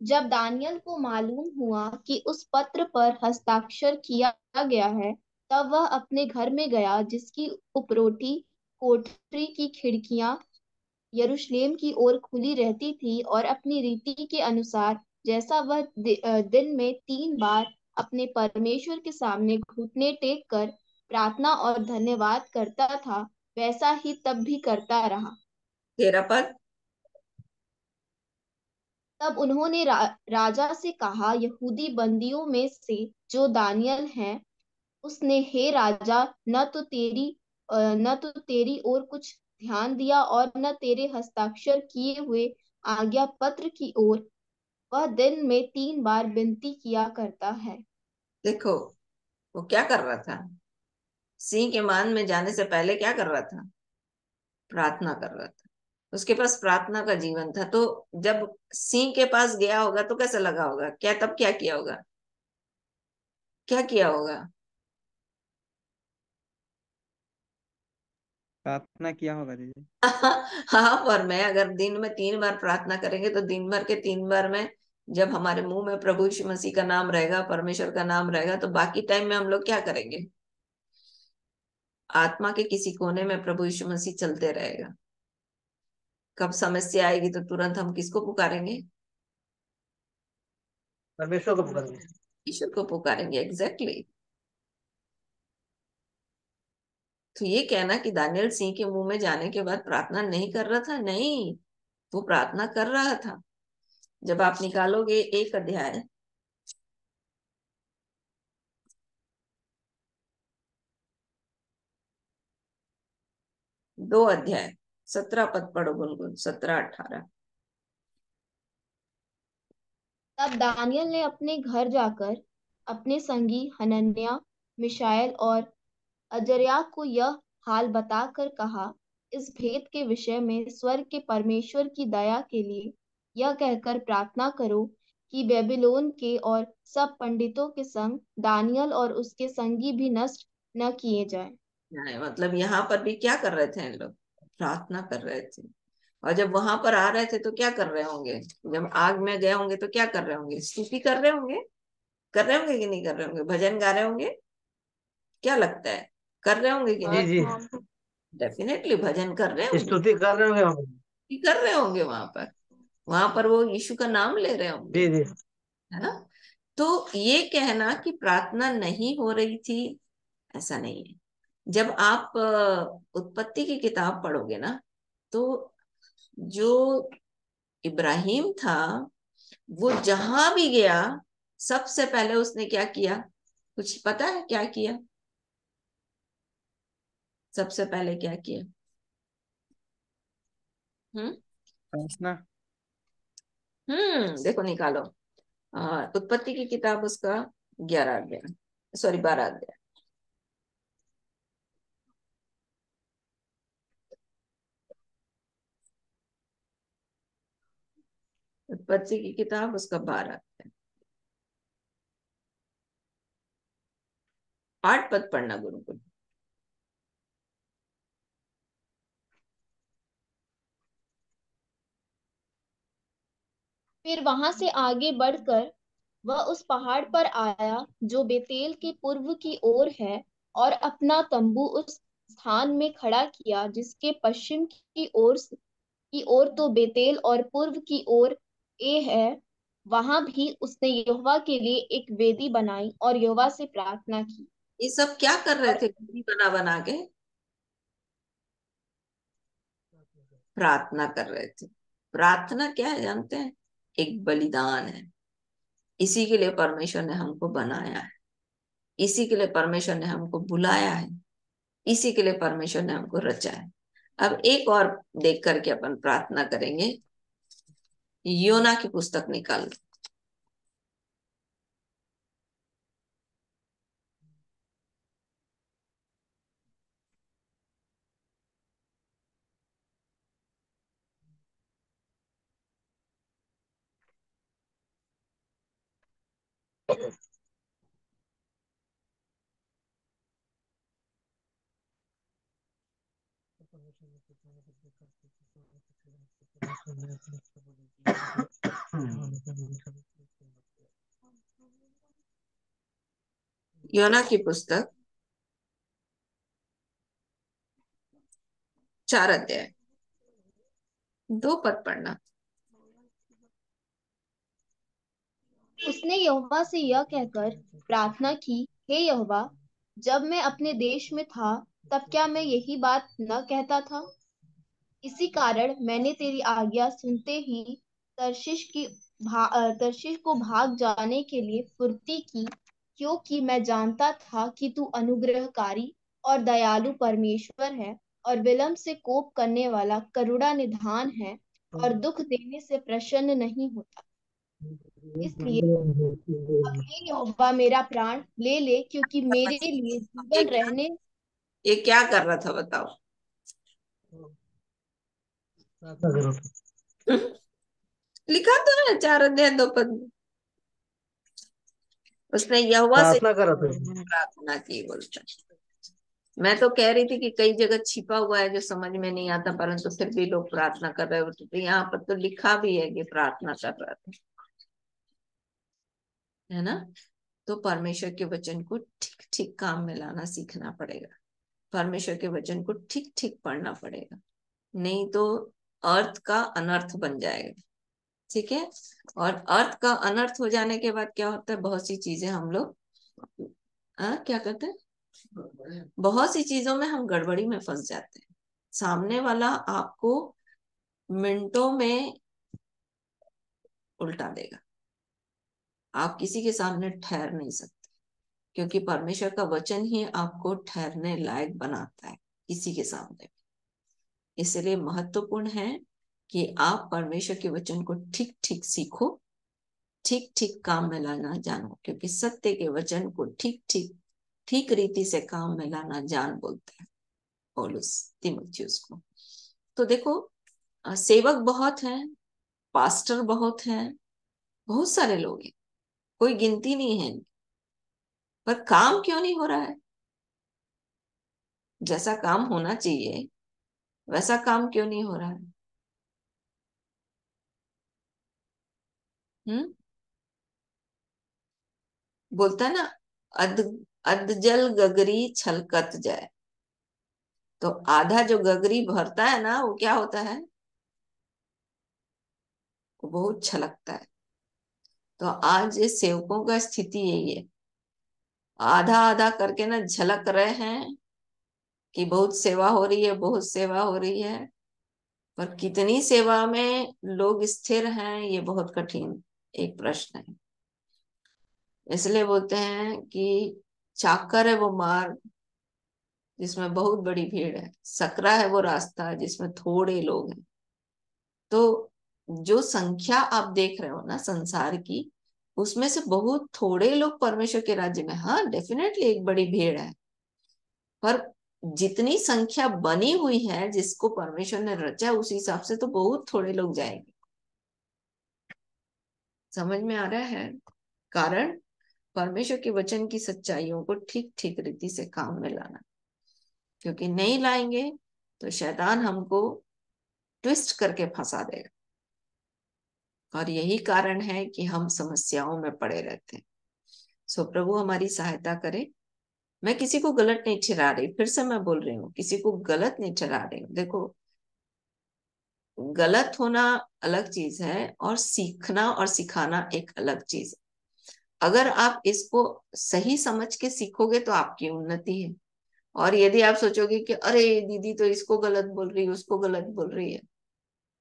जब दानियल को मालूम हुआ कि उस पत्र पर हस्ताक्षर किया गया है, तब वह अपने घर में गया, जिसकी उपरोटी कोठरी की खिड़कियां यरूशलेम की ओर खुली रहती थी, और अपनी रीति के अनुसार जैसा वह दिन में 3 बार अपने परमेश्वर के सामने घुटने टेक कर प्रार्थना और धन्यवाद करता था, वैसा ही तब भी करता रहा। 13 पद। तब उन्होंने राजा से कहा, यहूदी बंदियों में से जो दानियल है, उसने हे राजा न तो तेरी ओर कुछ ध्यान दिया और न तेरे हस्ताक्षर किए हुए आज्ञा पत्र की ओर। वह दिन में 3 बार विनती किया करता है। देखो वो क्या कर रहा था, सिंह के मान में जाने से पहले क्या कर रहा था, प्रार्थना कर रहा था। उसके पास प्रार्थना का जीवन था। तो जब सिंह के पास गया होगा तो कैसा लगा होगा, क्या तब क्या किया होगा, क्या किया होगा? प्रार्थना किया होगा दीदी। हाँ, पर मैं अगर दिन में 3 बार प्रार्थना करेंगे तो दिन भर के 3 बार में जब हमारे मुंह में प्रभु यीशु मसीह का नाम रहेगा, परमेश्वर का नाम रहेगा, तो बाकी टाइम में हम लोग क्या करेंगे? आत्मा के किसी कोने में प्रभु यीशु मसीह चलते रहेगा। कब समस्या आएगी तो तुरंत हम किसको पुकारेंगे? परमेश्वर को पुकारेंगे, ईश्वर को पुकारेंगे। एग्जैक्टली। तो ये कहना कि दानियल सिंह के मुंह में जाने के बाद प्रार्थना नहीं कर रहा था, नहीं, वो प्रार्थना कर रहा था। जब आप निकालोगे 1 अध्याय, दो अध्याय 17 पद पढ़ो गुनगुन, 17-18। तब दानियल ने अपने घर जाकर अपने संगी हनन्याह, मिशाएल और अजर्याह को यह हाल बताकर कहा, इस भेद के विषय में स्वर्ग के परमेश्वर की दया के लिए यह कहकर प्रार्थना करो कि बेबीलोन के और सब पंडितों के संग दानियल और उसके संगी भी नष्ट न किए जाएं। मतलब यहाँ पर भी क्या कर रहे थे इन लोग? प्रार्थना कर रहे थे। और जब वहां पर आ रहे थे तो क्या कर रहे होंगे? जब आग में गए होंगे तो क्या कर रहे होंगे? स्तुति कर रहे होंगे, कर रहे होंगे कि नहीं कर रहे होंगे? भजन गा रहे होंगे? क्या लगता है, कर रहे होंगे कि जी नहीं? जी, डेफिनेटली भजन कर रहे होंगे, स्तुति कर रहे होंगे हम। कर रहे होंगे। वहां पर वो यीशु का नाम ले रहे होंगे, जी जी, है ना? तो ये कहना कि प्रार्थना नहीं हो रही थी, ऐसा नहीं है। जब आप उत्पत्ति की किताब पढ़ोगे ना, तो जो इब्राहिम था वो जहां भी गया सबसे पहले उसने क्या किया? कुछ पता है क्या किया? सबसे पहले क्या किया? हम्म प्रार्थना। देखो निकालो, उत्पत्ति की किताब उसका 11 अध्याय, सॉरी 12 अध्याय। उत्पत्ति की किताब उसका 12 अध्याय, 8 पद पढ़ना गुरुकुल। फिर वहां से आगे बढ़कर वह उस पहाड़ पर आया जो बेतेल के पूर्व की ओर है, और अपना तंबू उस स्थान में खड़ा किया जिसके पश्चिम की ओर तो बेतेल और पूर्व की ओर ए है। वहां भी उसने यहोवा के लिए एक वेदी बनाई और यहोवा से प्रार्थना की। ये सब क्या कर रहे और थे? वेदी बना बना के प्रार्थना कर रहे थे। प्रार्थना क्या है जानते हैं? एक बलिदान है। इसी के लिए परमेश्वर ने हमको बनाया है, इसी के लिए परमेश्वर ने हमको बुलाया है, इसी के लिए परमेश्वर ने हमको रचा है। अब एक और देख करके अपन प्रार्थना करेंगे। योना की पुस्तक निकाल लो। योना की पुस्तक 4 अध्याय, 2 पद पढ़ना। उसने यहोवा से यह कहकर प्रार्थना की, हे यहोवा, जब मैं अपने देश में था तब क्या मैं यही बात न कहता था? इसी कारण मैंने तेरी आज्ञा सुनते ही तर्शीश की तर्शीश को भाग जाने के लिए फुर्ती की, क्योंकि मैं जानता था कि तू अनुग्रहकारी और दयालु परमेश्वर है और विलंब से कोप करने वाला करुणा निधान है और दुख देने से प्रसन्न नहीं होता। इसलिए अब हे यहोवा मेरा प्राण ले ले, क्योंकि मेरे लिए जीवन रहने। ये क्या कर रहा था बताओ? लिखा तो है 4 अध्याय 2 पद में। उसने यहोवा से प्रार्थना कर रहा था। प्रार्थना की बोलता। मैं तो कह रही थी कि कई जगह छिपा हुआ है जो समझ में नहीं आता, परंतु फिर भी लोग प्रार्थना कर रहे होते। तो यहाँ पर तो लिखा भी है कि प्रार्थना कर रहा था, है ना। तो परमेश्वर के वचन को ठीक ठीक काम में लाना सीखना पड़ेगा। परमेश्वर के वचन को ठीक ठीक पढ़ना पड़ेगा, नहीं तो अर्थ का अनर्थ बन जाएगा। ठीक है। और अर्थ का अनर्थ हो जाने के बाद क्या होता है, बहुत सी चीजें हम लोग क्या करते हैं, बहुत सी चीजों में हम गड़बड़ी में फंस जाते हैं। सामने वाला आपको मिनटों में उल्टा देगा, आप किसी के सामने ठहर नहीं सकते, क्योंकि परमेश्वर का वचन ही आपको ठहरने लायक बनाता है किसी के सामने। इसलिए महत्वपूर्ण है कि आप परमेश्वर के वचन को ठीक ठीक सीखो, ठीक ठीक काम में लाना जानो, क्योंकि सत्य के वचन को ठीक ठीक ठीक रीति से काम में लाना जान बोलते हैं पौलुस तीमुथियुस को। तो देखो, सेवक बहुत हैं, पास्टर बहुत हैं, बहुत सारे लोग हैं, कोई गिनती नहीं है, पर काम क्यों नहीं हो रहा है? जैसा काम होना चाहिए वैसा काम क्यों नहीं हो रहा है? बोलता है ना, अध अधजल गगरी छलकत जाए। तो आधा जो गगरी भरता है ना, वो क्या होता है, वो बहुत छलकता है। तो आज ये सेवकों का स्थिति यही है, आधा आधा करके ना झलक रहे हैं कि बहुत सेवा हो रही है, बहुत सेवा हो रही है, पर कितनी सेवा में लोग स्थिर हैं, ये बहुत कठिन एक प्रश्न है। इसलिए बोलते हैं कि चाकर है वो मार्ग जिसमें बहुत बड़ी भीड़ है, सकरा है वो रास्ता जिसमें थोड़े लोग हैं। तो जो संख्या आप देख रहे हो ना संसार की, उसमें से बहुत थोड़े लोग परमेश्वर के राज्य में। हाँ, डेफिनेटली एक बड़ी भीड़ है, पर जितनी संख्या बनी हुई है जिसको परमेश्वर ने रचा, उस हिसाब से तो बहुत थोड़े लोग जाएंगे। समझ में आ रहा है? कारण परमेश्वर के वचन की सच्चाइयों को ठीक ठीक रीति से काम में लाना, क्योंकि नहीं लाएंगे तो शैतान हमको ट्विस्ट करके फंसा देगा, और यही कारण है कि हम समस्याओं में पड़े रहते हैं। सो प्रभु हमारी सहायता करे। मैं किसी को गलत नहीं ठहरा रही, फिर से मैं बोल रही हूँ, किसी को गलत नहीं ठहरा रही हूँ। देखो, गलत होना अलग चीज है और सीखना और सिखाना एक अलग चीज है। अगर आप इसको सही समझ के सीखोगे तो आपकी उन्नति है। और यदि आप सोचोगे कि अरे दीदी तो इसको गलत बोल रही है, उसको गलत बोल रही है,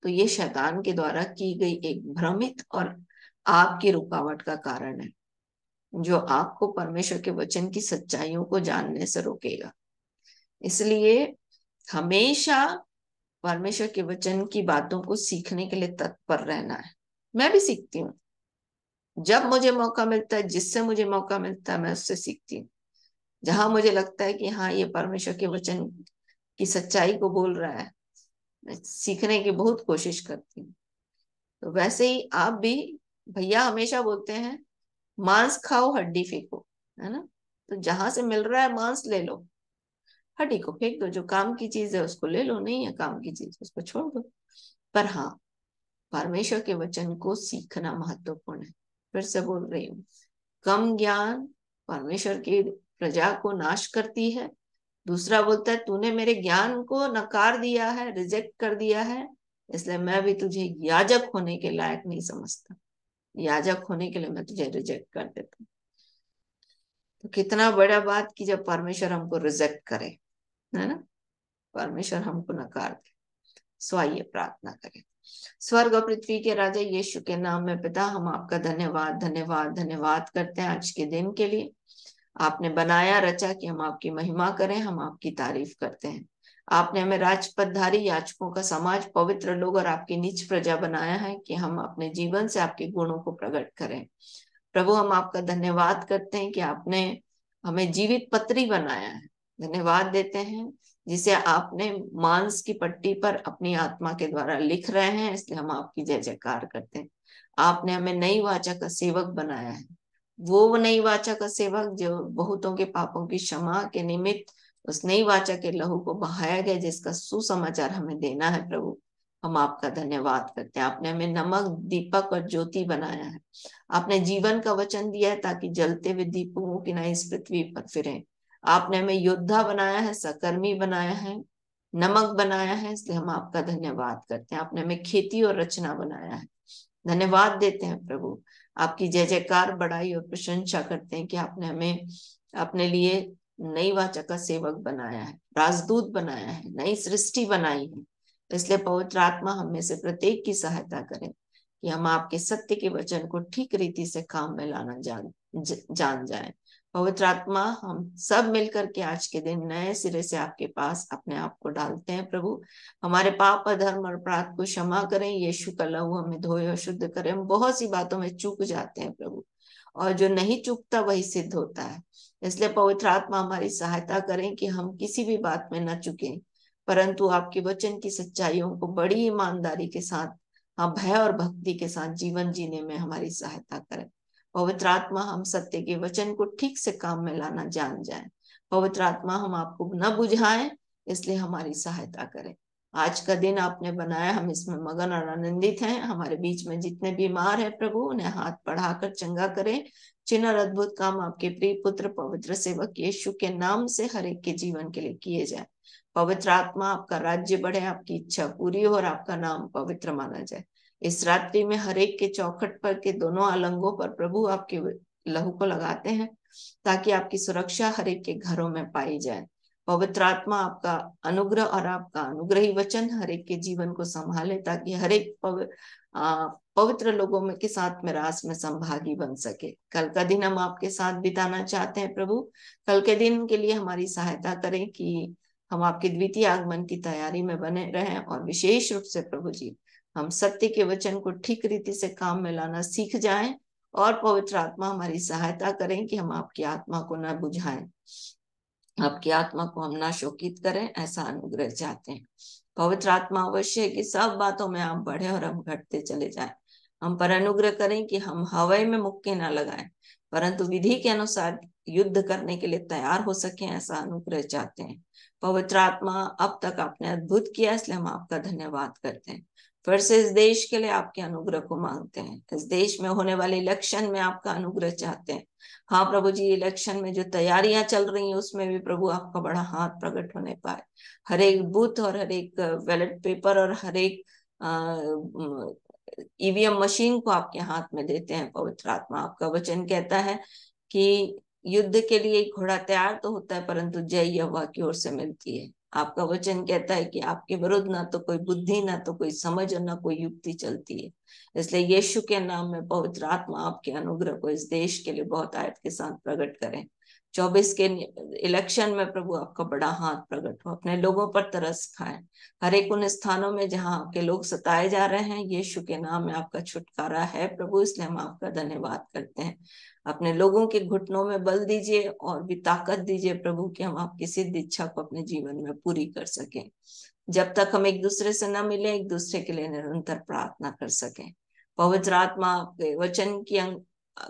तो ये शैतान के द्वारा की गई एक भ्रमित और आपकी रुकावट का कारण है, जो आपको परमेश्वर के वचन की सच्चाइयों को जानने से रोकेगा। इसलिए हमेशा परमेश्वर के वचन की बातों को सीखने के लिए तत्पर रहना है। मैं भी सीखती हूँ, जब मुझे मौका मिलता है, जिससे मुझे मौका मिलता है, मैं उससे सीखती हूँ। जहां मुझे लगता है कि हाँ, ये परमेश्वर के वचन की सच्चाई को बोल रहा है, मैं सीखने की बहुत कोशिश करती हूँ। तो वैसे ही आप भी, भैया हमेशा बोलते हैं मांस खाओ हड्डी फेंको, है ना। तो जहां से मिल रहा है मांस ले लो, हड्डी को फेंक दो। जो काम की चीज है उसको ले लो, नहीं है काम की चीज उसको छोड़ दो। पर हाँ, परमेश्वर के वचन को सीखना महत्वपूर्ण है। फिर से बोल रही हूँ, कम ज्ञान परमेश्वर की प्रजा को नाश करती है। दूसरा बोलता है, तूने मेरे ज्ञान को नकार दिया है, रिजेक्ट कर दिया है, इसलिए मैं भी तुझे याजक होने के लायक नहीं समझता। याजक होने के लिए मैं तुझे रिजेक्ट कर देता हूँ। तो कितना बड़ा बात कि जब परमेश्वर हमको रिजेक्ट करे, है ना, परमेश्वर हमको नकार दे। सो आइए प्रार्थना करें। स्वर्ग और पृथ्वी के राजा यीशु के नाम में पिता, हम आपका धन्यवाद धन्यवाद धन्यवाद करते हैं आज के दिन के लिए। आपने बनाया रचा कि हम आपकी महिमा करें, हम आपकी तारीफ करते हैं। आपने हमें राजपदधारी याजकों का समाज, पवित्र लोग और आपकी निज प्रजा बनाया है कि हम अपने जीवन से आपके गुणों को प्रकट करें। प्रभु, हम आपका धन्यवाद करते हैं कि आपने हमें जीवित पत्री बनाया है। धन्यवाद देते हैं जिसे आपने मांस की पट्टी पर अपनी आत्मा के द्वारा लिख रहे हैं, इसलिए हम आपकी जय जयकार करते हैं। आपने हमें नई वाचा का सेवक बनाया है, वो नई वाचा का सेवक जो बहुतों के पापों की क्षमा के निमित्त उस नई वाचा के लहू को बहाया गया, जिसका सुसमाचार हमें देना है। प्रभु, हम आपका धन्यवाद करते हैं। आपने हमें नमक, दीपक और ज्योति बनाया है। आपने जीवन का वचन दिया है ताकि जलते हुए दीपों की ना इस पृथ्वी पर फिरें। आपने हमें योद्धा बनाया है, सकर्मी बनाया है, नमक बनाया है, इसलिए हम आपका धन्यवाद करते हैं। आपने हमें खेती और रचना बनाया है। धन्यवाद देते हैं प्रभु, आपकी जय जयकार, बड़ाई और प्रशंसा करते हैं कि आपने हमें अपने लिए नई वाचा का सेवक बनाया है, राजदूत बनाया है, नई सृष्टि बनाई है। इसलिए पवित्र आत्मा हम में से प्रत्येक की सहायता करें कि हम आपके सत्य के वचन को ठीक रीति से काम में लाना जान जाए। पवित्र आत्मा, हम सब मिलकर के आज के दिन नए सिरे से आपके पास अपने आप को डालते हैं। प्रभु, हमारे पाप, अधर्म और अपराध को क्षमा करें। यीशु का लहू हमें धोए और शुद्ध करें। हम बहुत सी बातों में चूक जाते हैं प्रभु, और जो नहीं चूकता वही सिद्ध होता है। इसलिए पवित्र आत्मा हमारी सहायता करें कि हम किसी भी बात में न चुकें, परंतु आपके वचन की सच्चाइयों को बड़ी ईमानदारी के साथ, हाँ, भय और भक्ति के साथ जीवन जीने में हमारी सहायता करें। पवित्र आत्मा, हम सत्य के वचन को ठीक से काम में लाना जान जाए। पवित्र आत्मा, हम आपको न बुझाएं, इसलिए हमारी सहायता करें। आज का दिन आपने बनाया, हम इसमें मगन और आनंदित हैं। हमारे बीच में जितने बीमार हैं प्रभु, उन्हें हाथ बढ़ाकर चंगा करें। चिन्ह और अद्भुत काम आपके प्रिय पुत्र पवित्र सेवक यीशु के नाम से हर एक के जीवन के लिए किए जाए। पवित्र आत्मा, आपका राज्य बढ़े, आपकी इच्छा पूरी हो और आपका नाम पवित्र माना जाए। इस रात्रि में हर एक के चौखट पर के दोनों अलंगों पर प्रभु आपके लहू को लगाते हैं, ताकि आपकी सुरक्षा हर एक के घरों में पाई जाए। पवित्र आत्मा, आपका अनुग्रह और आपका अनुग्रही वचन हर एक के जीवन को संभाले, ताकि हर एक पवित्र लोगों में के साथ में रास में संभागी बन सके। कल का दिन हम आपके साथ बिताना चाहते हैं प्रभु। कल के दिन के लिए हमारी सहायता करें कि हम आपके द्वितीय आगमन की तैयारी में बने रहें, और विशेष रूप से प्रभु जी, हम सत्य के वचन को ठीक रीति से काम में लाना सीख जाएं, और पवित्र आत्मा हमारी सहायता करें कि हम आपकी आत्मा को न बुझाएं, आपकी आत्मा को हम ना शोकित करें। ऐसा अनुग्रह चाहते हैं। पवित्र आत्मा, अवश्य कि सब बातों में आप बढ़े और हम घटते चले जाएं। हम पर अनुग्रह करें कि हम हवाई में मुक्के ना लगाएं, परंतु विधि के अनुसार युद्ध करने के लिए तैयार हो सके, ऐसा अनुग्रह चाहते हैं। पवित्र आत्मा, अब तक आपने अद्भुत किया, इसलिए हम आपका धन्यवाद करते हैं। फिर से इस देश के लिए आपके अनुग्रह को मांगते हैं। इस देश में होने वाले इलेक्शन में आपका अनुग्रह चाहते हैं। हाँ प्रभु जी, इलेक्शन में जो तैयारियां चल रही हैं उसमें भी प्रभु आपका बड़ा हाथ प्रकट होने पाए। हर एक बूथ और हर एक बैलेट पेपर और हर एक ईवीएम मशीन को आपके हाथ में देते हैं। पवित्र आत्मा, आपका वचन कहता है कि युद्ध के लिए घोड़ा तैयार तो होता है, परंतु जय यहोवा की ओर से मिलती है। आपका वचन कहता है कि आपके विरुद्ध ना तो कोई बुद्धि, ना तो कोई समझ और ना कोई युक्ति चलती है। इसलिए यीशु के नाम में पवित्र आत्मा आपके अनुग्रह को इस देश के लिए बहुत आयत के साथ प्रकट करें। 24 के इलेक्शन में प्रभु आपका बड़ा हाथ प्रकट हो, अपने लोगों पर तरस खाए। हर एक उन स्थानों में जहां आपके लोग सताए जा रहे हैं, यीशु के नाम में आपका छुटकारा है प्रभु, इसलिए हम आपका धन्यवाद करते हैं। अपने लोगों के घुटनों में बल दीजिए और भी ताकत दीजिए प्रभु, कि हम आपकी सिद्ध इच्छा को अपने जीवन में पूरी कर सकें। जब तक हम एक दूसरे से न मिले, एक दूसरे के लिए निरंतर प्रार्थना कर सकें। पवित्र आत्मा, आपके वचन की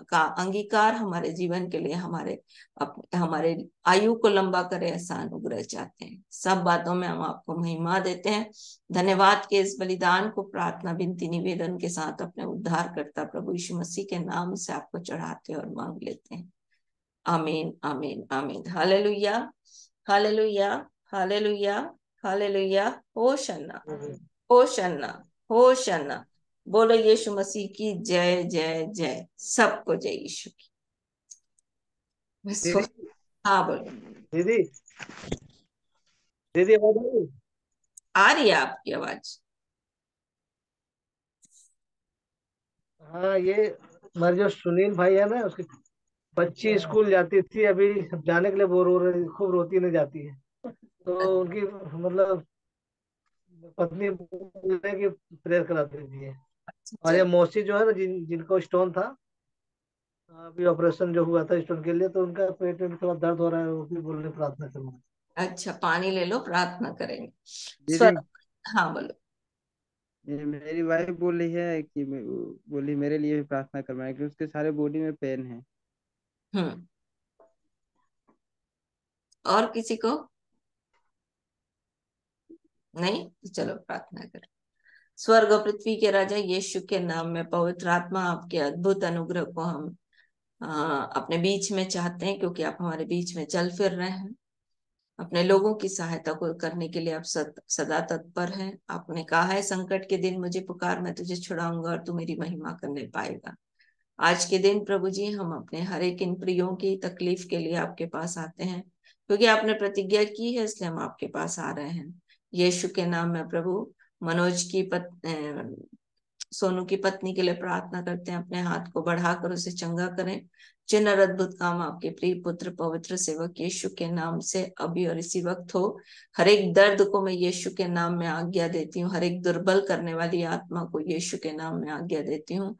का अंगीकार हमारे जीवन के लिए हमारे आयु को लंबा करे, ऐसा अनुग्रह चाहते हैं। सब बातों में हम आपको महिमा देते हैं। धन्यवाद के इस बलिदान को प्रार्थना, विनती, निवेदन के साथ अपने उद्धारकर्ता प्रभु यीशु मसीह के नाम से आपको चढ़ाते और मांग लेते हैं। आमीन, आमीन, आमीन। हालेलुया, हालेलुया, हालेलुया, हालेलुया। होशन्ना, होशन्ना, होशन्ना। बोलो यीशु मसीह की जय, जय, जय। सबको जय यीशु की। दीदी, हाँ बोलो। दीदी, दीदी आवाज आ रही है? आ रही है आपकी आवाज? हाँ, ये हमारे जो सुनील भाई है ना, उसकी बच्ची स्कूल जाती थी, अभी जाने के लिए वो रो रही, खूब रोती नहीं जाती है। तो उनकी मतलब पत्नी बोले कि प्रेयर करा दीजिए। और ये चल मौसी जो है ना, जिनको स्टोन था, अभी ऑपरेशन जो हुआ था स्टोन के लिए, तो उनका पेट में थोड़ा दर्द हो रहा है, वो भी बोल रहे प्रार्थना करना। अच्छा, पानी ले लो, प्रार्थना करेंगे। दीदी, स्वर हाँ बोलो। ये मेरी वाइफ बोल रही है कि बोली मेरे लिए भी प्रार्थना करवाएं कि उसके सारे बॉडी में पेन है। हम्म और किसी को नहीं? तो चलो प्रार्थना करें। स्वर्ग और पृथ्वी के राजा यीशु के नाम में पवित्र आत्मा, आपके अद्भुत अनुग्रह को हम अपने बीच में चाहते हैं, क्योंकि आप हमारे बीच में चल फिर रहे हैं। अपने लोगों की सहायता को करने के लिए आप सदा तत्पर हैं। आपने कहा है, संकट के दिन मुझे पुकार, मैं तुझे छुड़ाऊंगा और तू मेरी महिमा करने पाएगा। आज के दिन प्रभु जी, हम अपने हर एक इन प्रियों की तकलीफ के लिए आपके पास आते हैं, क्योंकि आपने प्रतिज्ञा की है, इसलिए हम आपके पास आ रहे हैं। यीशु के नाम में प्रभु, मनोज की सोनू की पत्नी के लिए प्रार्थना करते हैं, अपने हाथ को बढ़ाकर उसे चंगा करें। चिन्ह और अद्भुत काम आपके प्रिय पुत्र पवित्र सेवक यीशु के नाम से अभी और इसी वक्त हो। हर एक दर्द को मैं यीशु के नाम में आज्ञा देती हूँ, हर एक दुर्बल करने वाली आत्मा को यीशु के नाम में आज्ञा देती हूँ।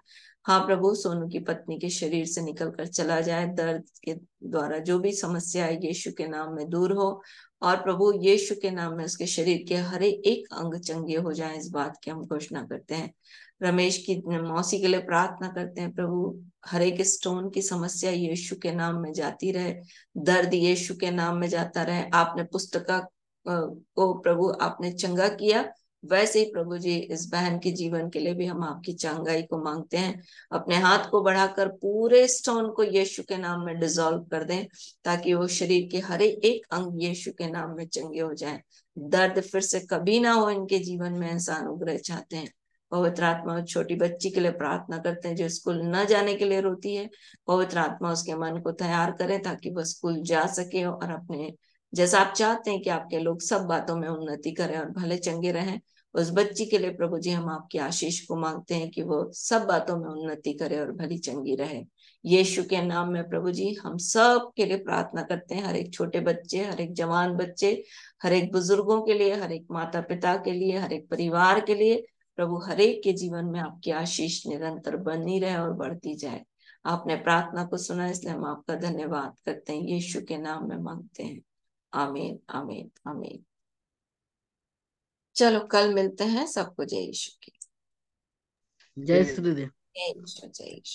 हाँ प्रभु, सोनू की पत्नी के शरीर से निकलकर चला जाए, दर्द के द्वारा जो भी समस्या है यीशु के नाम में दूर हो। और प्रभु, यीशु के नाम में उसके शरीर के हर एक अंग चंगे हो जाए, इस बात की हम घोषणा करते हैं। रमेश की मौसी के लिए प्रार्थना करते हैं प्रभु, हर एक स्टोन की समस्या यीशु के नाम में जाती रहे, दर्द यीशु के नाम में जाता रहे। आपने पुस्तका को प्रभु आपने चंगा किया, वैसे ही प्रभु जी इस बहन के जीवन के लिए भी हम आपकी चंगाई को मांगते हैं। अपने हाथ को बढ़ाकर पूरे स्टोन को यीशु के नाम में डिसॉल्व कर दें, ताकि वो शरीर के हर एक अंग यीशु के नाम में चंगे हो जाए। दर्द फिर से कभी ना हो इनके जीवन में, ऐसा अनुग्रह चाहते हैं। पवित्र आत्मा, छोटी बच्ची के लिए प्रार्थना करते हैं जो स्कूल न जाने के लिए रोती है। पवित्र आत्मा उसके मन को तैयार करें, ताकि वह स्कूल जा सके और अपने जैसा आप चाहते हैं कि आपके लोग सब बातों में उन्नति करें और भले चंगे रहें। उस बच्ची के लिए प्रभु जी हम आपकी आशीष को मांगते हैं कि वो सब बातों में उन्नति करे और भली चंगी रहे। यीशु के नाम में प्रभु जी हम सब के लिए प्रार्थना करते हैं, हर एक छोटे बच्चे, हर एक जवान बच्चे, हर एक बुजुर्गों के लिए, हर एक माता पिता के लिए, हर एक परिवार के लिए। प्रभु, हर एक के जीवन में आपकी आशीष निरंतर बनी रहे और बढ़ती जाए। आपने प्रार्थना को सुना, इसलिए हम आपका धन्यवाद करते हैं, यीशु के नाम में मांगते हैं। आमीन, आमीन, आमीन। चलो कल मिलते हैं। सबको जय यीशु की जय श्री देव। जय यीशु, जय यीशु।